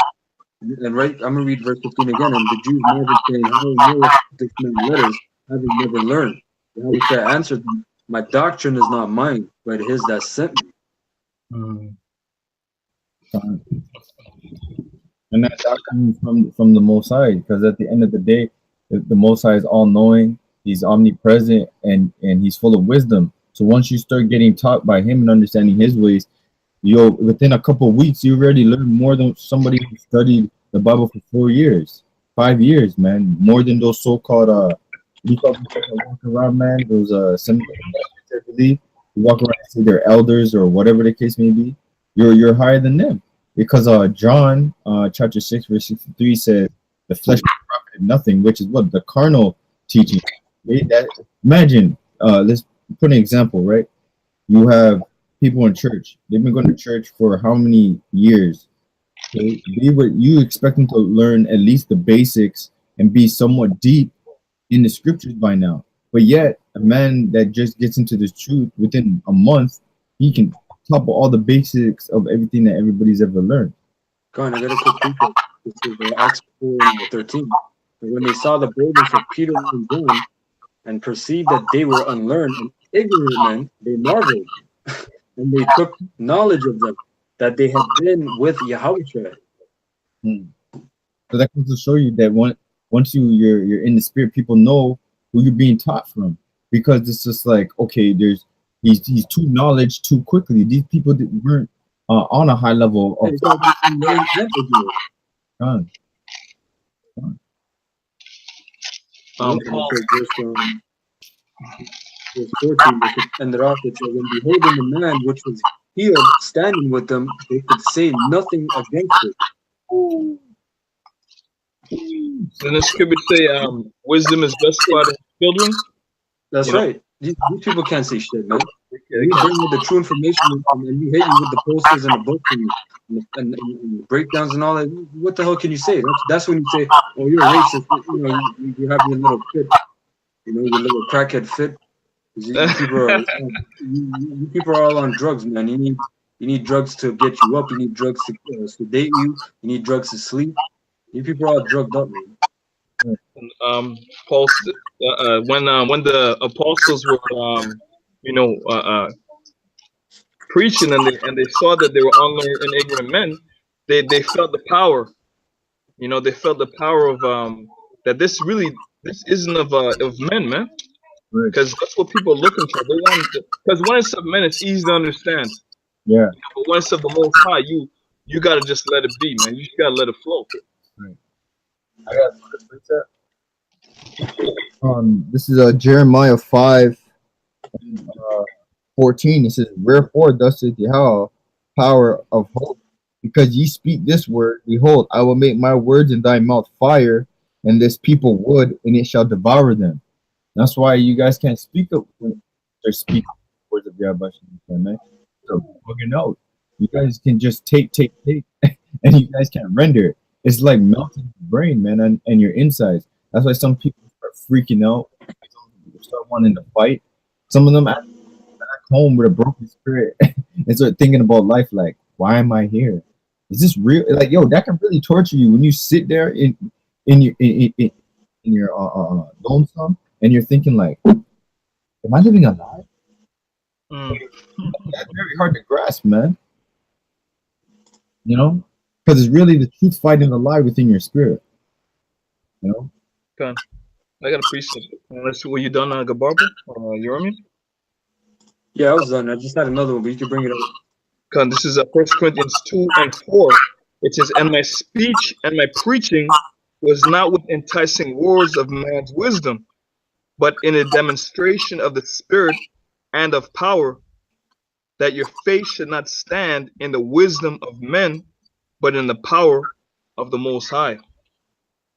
And right, I'm gonna read verse 15 again. And the Jews marveled, saying, "How knoweth this man letters, having never learned?" Yahweh answered them, "My doctrine is not mine, but his that sent me." And that doctrine from the Most High, because at the end of the day, the Most High is all knowing, he's omnipresent, and he's full of wisdom. So once you start getting taught by him and understanding his ways, within a couple of weeks you already learn more than somebody who studied the Bible for 4 years, 5 years, man. More than those so-called walk around, man. Those seminaries, I believe, who walk around and say they're elders or whatever the case may be. You're higher than them. Because John chapter 6 verse 63 says the flesh profited nothing, which is what the carnal teaching. Imagine, let's put an example, right? You have people in church. They've been going to church for how many years? Okay? You expect them to learn at least the basics and be somewhat deep in the scriptures by now. But yet, a man that just gets into this truth within a month, he can topple all the basics of everything that everybody's ever learned. Go on, I got a quick precept. This is Acts 4:13. And when they saw the boldness of Peter and John and perceived that they were unlearned and ignorant men, they marveled. And they took knowledge of them, that they had been with Yahweh. So that goes to show you that once you're in the spirit, people know who you're being taught from. Because it's just like, okay, he's too knowledge too quickly. These people that weren't on a high level of Paul, verse 14, and off it says, and beholding the man which was healed standing with them, they could say nothing against it. Then the scripture say, wisdom is justified in children. That's right. These people can't say shit, man. You bring with the true information and you hit you with the posters and the books and breakdowns and all that. What the hell can you say? That's when you say, "Oh, you're racist." You know, you have your little fit. You know, your little crackhead fit. You people are all on drugs, man. You need drugs to get you up. You need drugs to sedate you. You need drugs to sleep. You people are all drugged up, man. Paul, when the apostles were, preaching and they saw that they were unlearned and ignorant men, they felt the power. You know, they felt the power of that this isn't of men, man. Because that's what people are looking for. They want because when it's of men, it's easy to understand. Yeah. But when it's of the Most High, you gotta just let it be, man. You just gotta let it flow. Right. I got this is Jeremiah 5:14. It says, "Wherefore thus saith Yahweh, power of hope, because ye speak this word, behold, I will make my words in thy mouth fire, and this people wood, and it shall devour them." That's why you guys can't speak up when they're speaking words of Yahweh. So bugging out. You guys can just take, and you guys can't render it. It's like melting your brain, man, and your insides. That's why some people start freaking out. Some people start wanting to fight. Some of them back home with a broken spirit and start thinking about life like, why am I here? Is this real? Like, yo, that can really torture you when you sit there in your lonesome and you're thinking like, am I living a lie? That's very hard to grasp, man. You know? Because it's really the truth fighting the lie within your spirit. You know? Okay. I got a precept. Let's see, were you done, Gabarba? You hear me? Yeah, I was done. I just had another one, but you can bring it up. Okay, this is 1 Corinthians 2:4. It says, "And my speech and my preaching was not with enticing words of man's wisdom, but in a demonstration of the Spirit and of power, that your faith should not stand in the wisdom of men, but in the power of the Most High.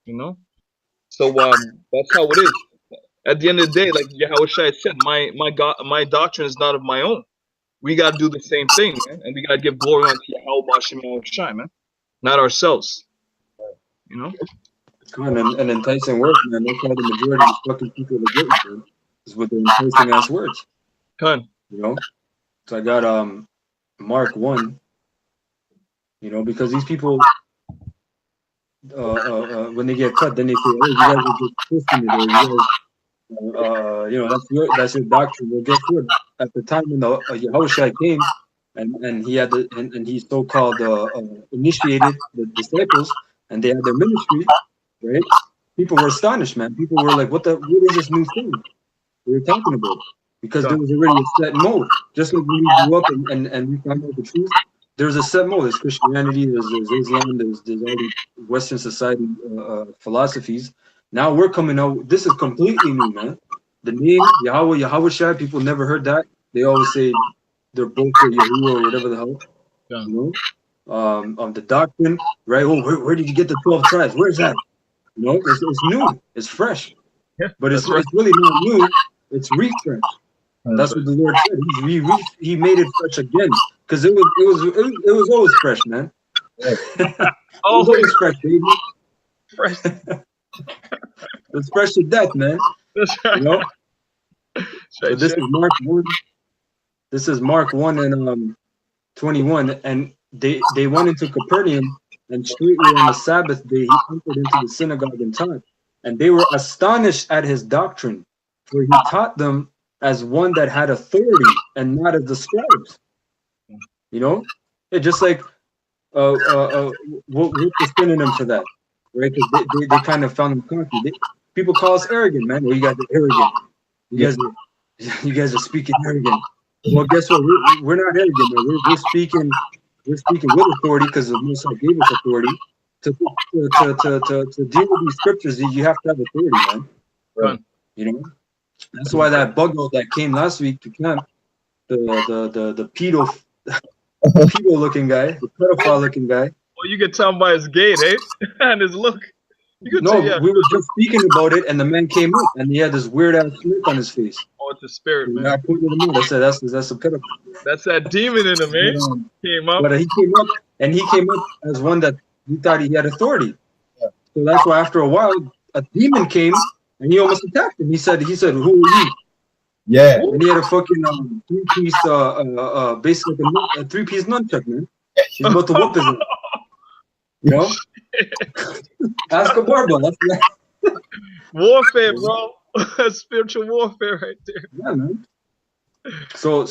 You know? So that's how it is. At the end of the day, like Yahushua said, my God, my doctrine is not of my own. We got to do the same thing, man, and we got to give glory unto Yahweh Shem Yahushua, man, not ourselves. You know? And enticing words, man. That's how the majority of fucking people are getting, man. Is with the enticing ass words. Con. You know? So I got Mark 1. You know, because these people when they get cut, then they say, "Oh, you guys are just twisting it, or you guys, you know, that's your doctrine." Well, guess what? At the time when the Yahushua came, and he had and he so-called initiated the disciples, and they had their ministry, right? People were astonished, man. People were like, what is this new thing we were talking about? Because there was already a set mode. Just like when we grew up and we found out the truth, there's a set mode. There's Christianity, there's Islam, there's all these Western society philosophies. Now we're coming out. This is completely new, man. The name Yahushua, people never heard that. They always say they're both for Yahuwah or whatever the hell. Yeah. You know? The doctrine, right? Oh, where did you get the 12 tribes? Where's that? You know, it's new, it's fresh. Yeah, but it's really not new. It's refresh. That's what the Lord said. He made it fresh again, because it was always fresh, man. It was always fresh, baby. Fresh. It's fresh to death, man. You know. So this is Mark 1. This is Mark 1 and 21, and they went into Capernaum, and straightway on the Sabbath day he entered into the synagogue and taught, and they were astonished at his doctrine, for he taught them as one that had authority and not as the scribes. You know, it just like what's the synonym for that, right? Because they kind of found them cocky. People call us arrogant, man. Well, you guys are arrogant. You guys are speaking arrogant. Well, guess what? We're not arrogant, man. We're speaking with authority, because the Most High gave us authority to deal with these scriptures. You have to have authority, man. Right. You know. That's why that buggo that came last week to camp, the pedo looking guy, the pedophile looking guy. Well, you can tell by his gait, eh? And his look. No, we were just speaking about it, and the man came up, and he had this weird ass smirk on his face. Oh, it's a spirit, man. I pointed him out. I said, that's a pedophile. That's that demon in him, eh? Came up. But he came up as one that he thought he had authority. Yeah. So that's why after a while, a demon came, and he almost attacked him. He said, "Who are you?" Yeah. And he had a fucking three-piece, basically a three-piece nunchuck, man. He's about to whoop his head. You know? Ask a barbell. That's warfare, bro. Spiritual warfare right there. Yeah, man. So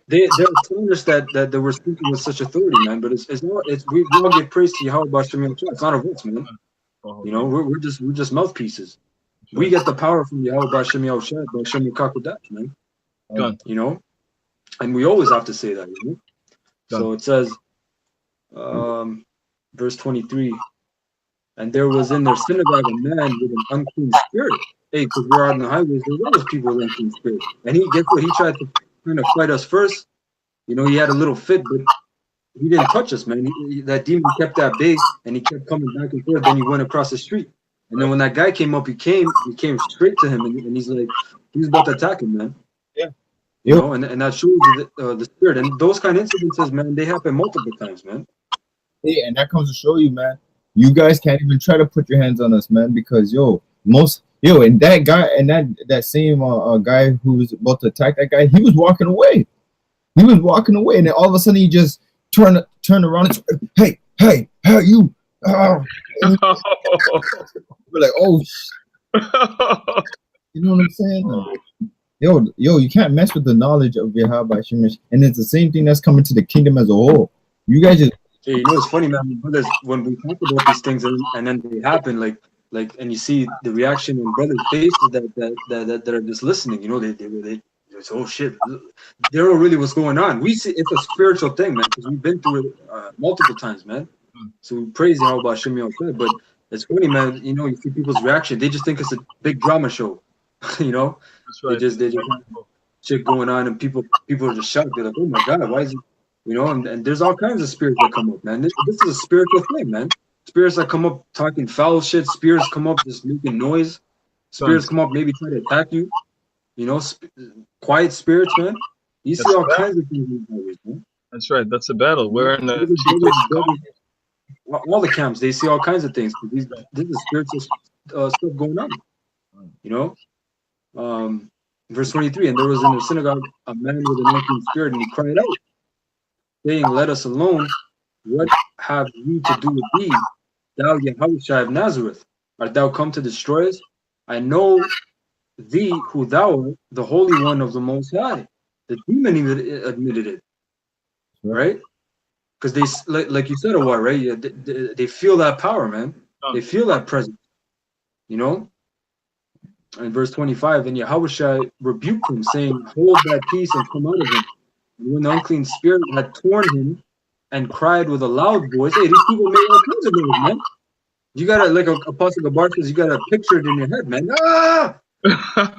they're astonished that they were speaking with such authority, man. But we all get praise to Yahweh Shem Yahushua. It's not of us, man. You know, we're just mouthpieces. We get the power from Yahweh Shem Yahushua, by Shem Yakakodat, man. You know, and we always have to say that, you know. So it says, verse 23, and there was in their synagogue a man with an unclean spirit. Hey, because we're out on the highways, there's always people with unclean spirit. And guess what? He tried to kind of fight us first. You know, he had a little fit, but he didn't touch us, man. That demon kept that big, and he kept coming back and forth. Then he went across the street. And then when that guy came up, he came straight to him, and he's like, he was about to attack him, man. Yeah. You know, and that shows you the spirit. And those kind of incidences, man, they happen multiple times, man. Yeah, and that comes to show you, man. You guys can't even try to put your hands on us, man, because and that guy and that same guy who was about to attack that guy, he was walking away. He was walking away, and then all of a sudden he just turned around and hey, how you? We're like, oh, you know what I'm saying? Yo, you can't mess with the knowledge of Yahweh Shemesh, and it's the same thing that's coming to the kingdom as a whole. You guys just. Hey, you know, it's funny, man, brothers, when we talk about these things and then they happen, like, and you see the reaction in brothers' faces that are just listening, you know, they say, oh shit, they don't really what's going on. We see it's a spiritual thing, man, because we've been through it multiple times, man. So we praise Yahweh Shem Yahushua, but it's funny, man. You know, you see people's reaction. They just think it's a big drama show. You know, That's right. they just shit going on, and people are just shocked. They're like, oh my god, why is it? You know, and there's all kinds of spirits that come up, man. This is a spiritual thing, man. Spirits that come up talking foul shit. Spirits come up just making noise. Spirits come up maybe trying to attack you. You know, quiet spirits, man. You see all kinds of things in these man. That's right. That's a battle. We're in the all the camps. They see all kinds of things. This is spiritual stuff going on. You know, verse 23. And there was in the synagogue a man with an unclean spirit, and he cried out, saying, "Let us alone. What have you to do with thee, thou Yahushua of Nazareth? Art thou come to destroy us? I know thee who thou art, the Holy One of the Most High." The demon even admitted it, right? Because they, like you said a while, right? Yeah, they feel that power, man. They feel that presence, you know. In verse 25, and Yahushua rebuked him, saying, "Hold thy peace and come out of him." And when the unclean spirit had torn him and cried with a loud voice, hey, these people made all kinds of noise, man. You gotta, like Apostle Gabar says, you gotta picture it in your head, man. Ah! You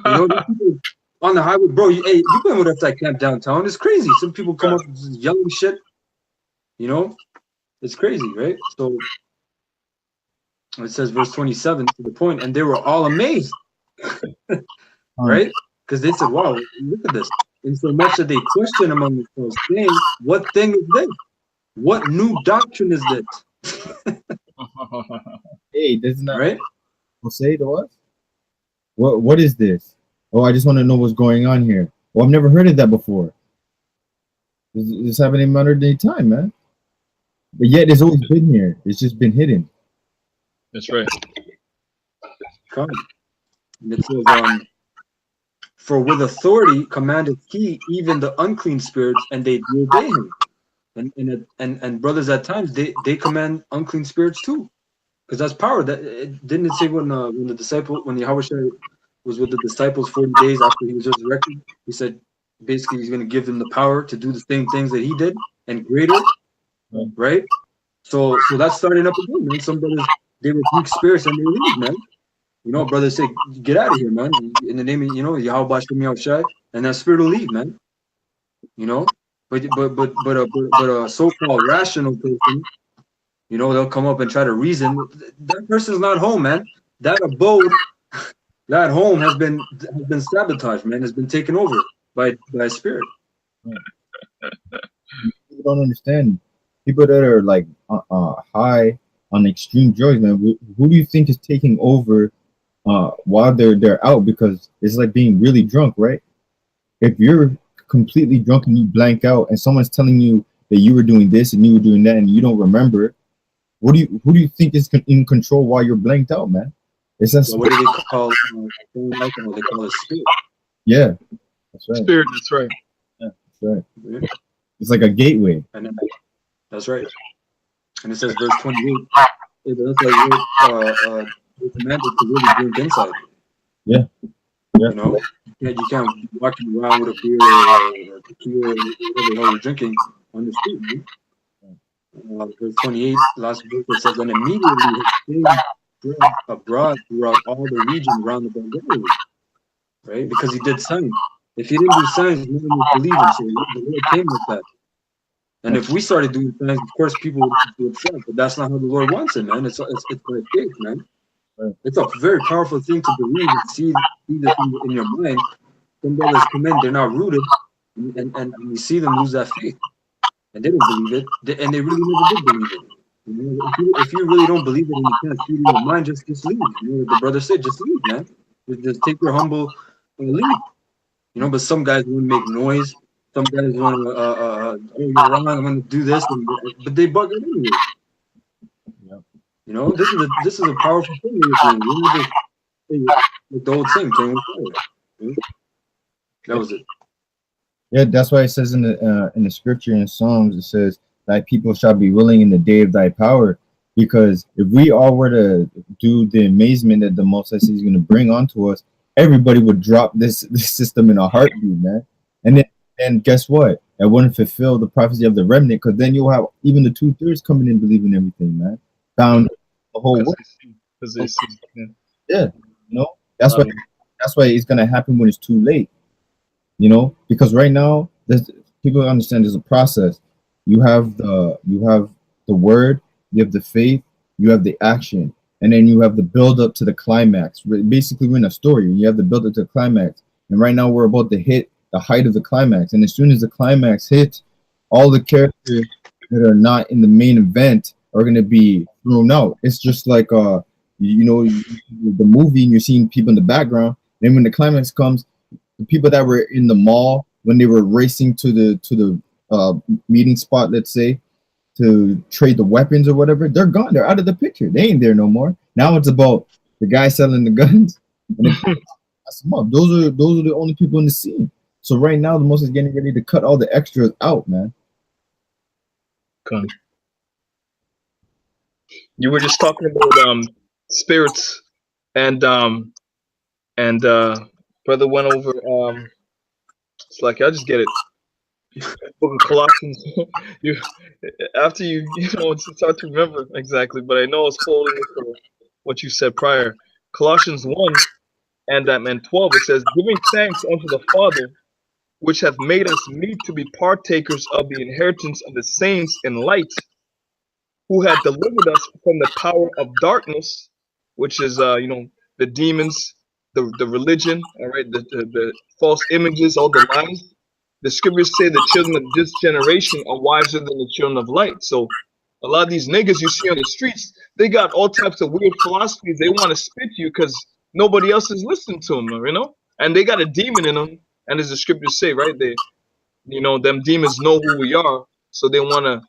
know, these people on the highway, bro. You been with us that camp downtown? It's crazy. Some people come up yelling shit. You know, it's crazy, right? So it says, verse 27 to the point, and they were all amazed, right? Because they said, "Wow, look at this!" And so much that they questioned among themselves, saying, "What thing is this? What new doctrine is this?" Hey, doesn't that right? say to us? What is this? Oh, I just want to know what's going on here. Well, I've never heard of that before. This happening in modern day time, man. But yet it's always been here. It's just been hidden. That's right. Come. And it says, "For with authority commandeth he even the unclean spirits, and they do obey him." And brothers, at times they command unclean spirits too, because that's power. That didn't it say when Yahweh was with the disciples 40 days after he was resurrected, he said basically he's going to give them the power to do the same things that he did and greater, right? So that's starting up again, man. Some brothers, they rebuke spirits and they leave, man. You know, brothers say, "Get out of here, man," in the name of, you know, Yahweh Shem Yahushai, and that spirit will leave, man. You know, but a so-called rational person, you know, they'll come up and try to reason. That person's not home, man. That abode, that home has been sabotaged, man. Has been taken over by a spirit. People don't understand. People that are like high on extreme drugs, man. Who do you think is taking over while they're out? Because it's like being really drunk, right? If you're completely drunk and you blank out, and someone's telling you that you were doing this and you were doing that, and you don't remember, who do you think is in control while you're blanked out, man? It's that. Well, what do they call alcohol? They call it spirit. Yeah, that's right. Spirit. That's right. Yeah, that's right. Yeah. It's like a gateway. And then, that's right. And it says, verse 28. It looks like you're commanded to really drink inside. Yeah. Yeah. You know, you can't be walking around with a beer or tequila or whatever the hell you're drinking on the street. Verse 28, last verse, it says, "And immediately his fame spread abroad throughout all the region round about Galilee." Right? Because he did signs. If he didn't do signs, no one would believe him. So the Lord came with that. And if we started doing signs, of course, people would be upset. But that's not how the Lord wants it, man. It's by faith, man. Right. It's a very powerful thing to believe and see this in your mind. Some brothers come in, they're not rooted, and you see them lose that faith. And they don't believe it, and they really never did believe it. You know, if you really don't believe it and you can't see it in your mind, just leave. You know, the brother said, just leave, man. Just take your humble and leave. You know, but some guys want to make noise. Some guys want to, oh, you're wrong, I'm going to do this, but they bug it anyway. Yeah. You know, this is a powerful thing you're doing. You know, like the old thing, playing with fire. That was it. Yeah, that's why it says in the scripture in Psalms, it says, "Thy people shall be willing in the day of thy power." Because if we all were to do the amazement that the Most High is going to bring onto us, everybody would drop this system in a heartbeat, man. And guess what? That wouldn't fulfill the prophecy of the remnant, because then you'll have even the 2/3 coming in believing everything, man. Found the whole world. Because it's Yeah, you know, that's why it's gonna happen when it's too late. You know, because right now, there's people understand there's a process. You have the word, you have the faith, you have the action, and then you have the build up to the climax. Basically, we're in a story. You have the build up to the climax, and right now we're about to hit the height of the climax. And as soon as the climax hits, all the characters that are not in the main event are going to be thrown out. It's just like the movie, and you're seeing people in the background. Then when the climax comes, the people that were in the mall when they were racing to the meeting spot, let's say, to trade the weapons or whatever, they're gone. They're out of the picture. They ain't there no more. Now it's about the guy selling the guns. And those are the only people in the scene. So right now, the most is getting ready to cut all the extras out, man. Come. You were just talking about spirits, and brother went over it's like I just get it. Book of Colossians. After you know, it's hard to remember exactly, but I know I was holding it for what you said prior. Colossians 1 and 12, it says, giving thanks unto the Father, which hath made us meet to be partakers of the inheritance of the saints in light, who had delivered us from the power of darkness, which is the demons, the religion, all right, the false images, all the lies. The scriptures say the children of this generation are wiser than the children of light. So a lot of these niggas you see on the streets, they got all types of weird philosophies. They want to spit you because nobody else is listening to them, you know? And they got a demon in them. And as the scriptures say, right, them demons know who we are. So they want to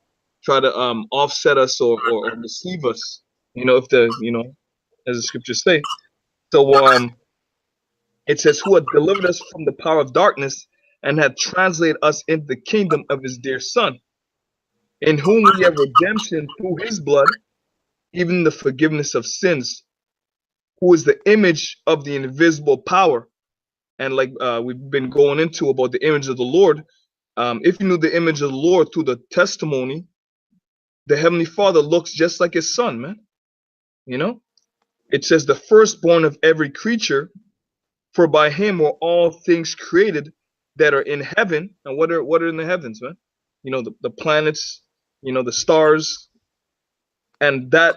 try to offset us or deceive us, if as the scriptures say. So it says, who had delivered us from the power of darkness and had translated us into the kingdom of his dear Son, in whom we have redemption through his blood, even the forgiveness of sins, who is the image of the invisible power. And like we've been going into about the image of the Lord, if you knew the image of the Lord through the testimony, the Heavenly Father looks just like his Son, man. It says the firstborn of every creature, for by him were all things created that are in heaven. And what are in the heavens, man? The planets, the stars, and that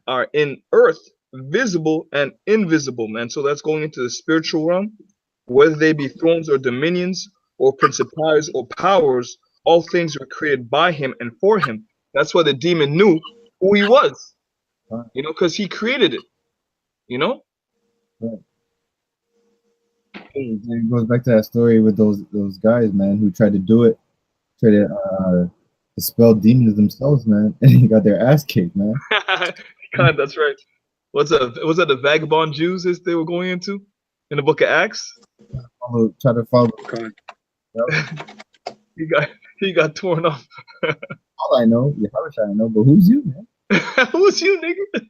are in earth, visible and invisible, man. So that's going into the spiritual realm, whether they be thrones or dominions or principalities or powers. All things were created by him and for him. That's why the demon knew who he was, because he created it, Right. It goes back to that story with those guys, man, who tried to do it, try to dispel demons themselves, man, and he got their ass kicked, man. God, that's right. Was that the vagabond Jews they were going into in the book of Acts? Try to follow. Yep. He got torn off. All I know, I know, but who's you, man? Who's you, nigga?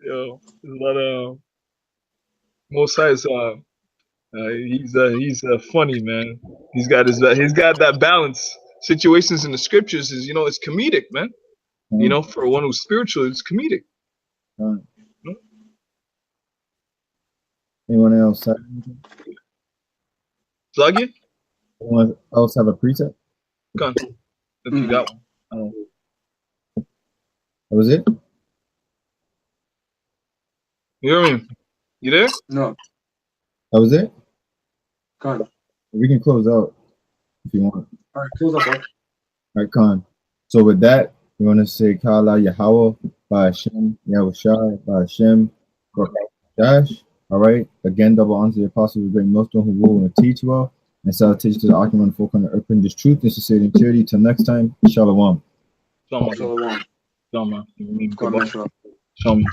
Yo, there's a lot of Most High's he's funny, man. He's got that balance. Situations in the scriptures is it's comedic, man. For one who's spiritual, it's comedic. Anyone else? Plug it. Anyone else have a preset? Come on. If you got one. That was it? You hear me? You there? No. That was it? Khan. We can close out if you want. All right, close up. All right, Khan. So with that, we want to say Kala Yahweh by Hashem, Yahushai by Hashem, Dash. All right. Again, double honor to the apostles of the great millstone who rule and teach well, and salutation to the Achaman folk on the earth, bring this truth and sincerity and charity. Till next time, Shalom. Shalom. Shalom. Shalom. God bless you. Shalom.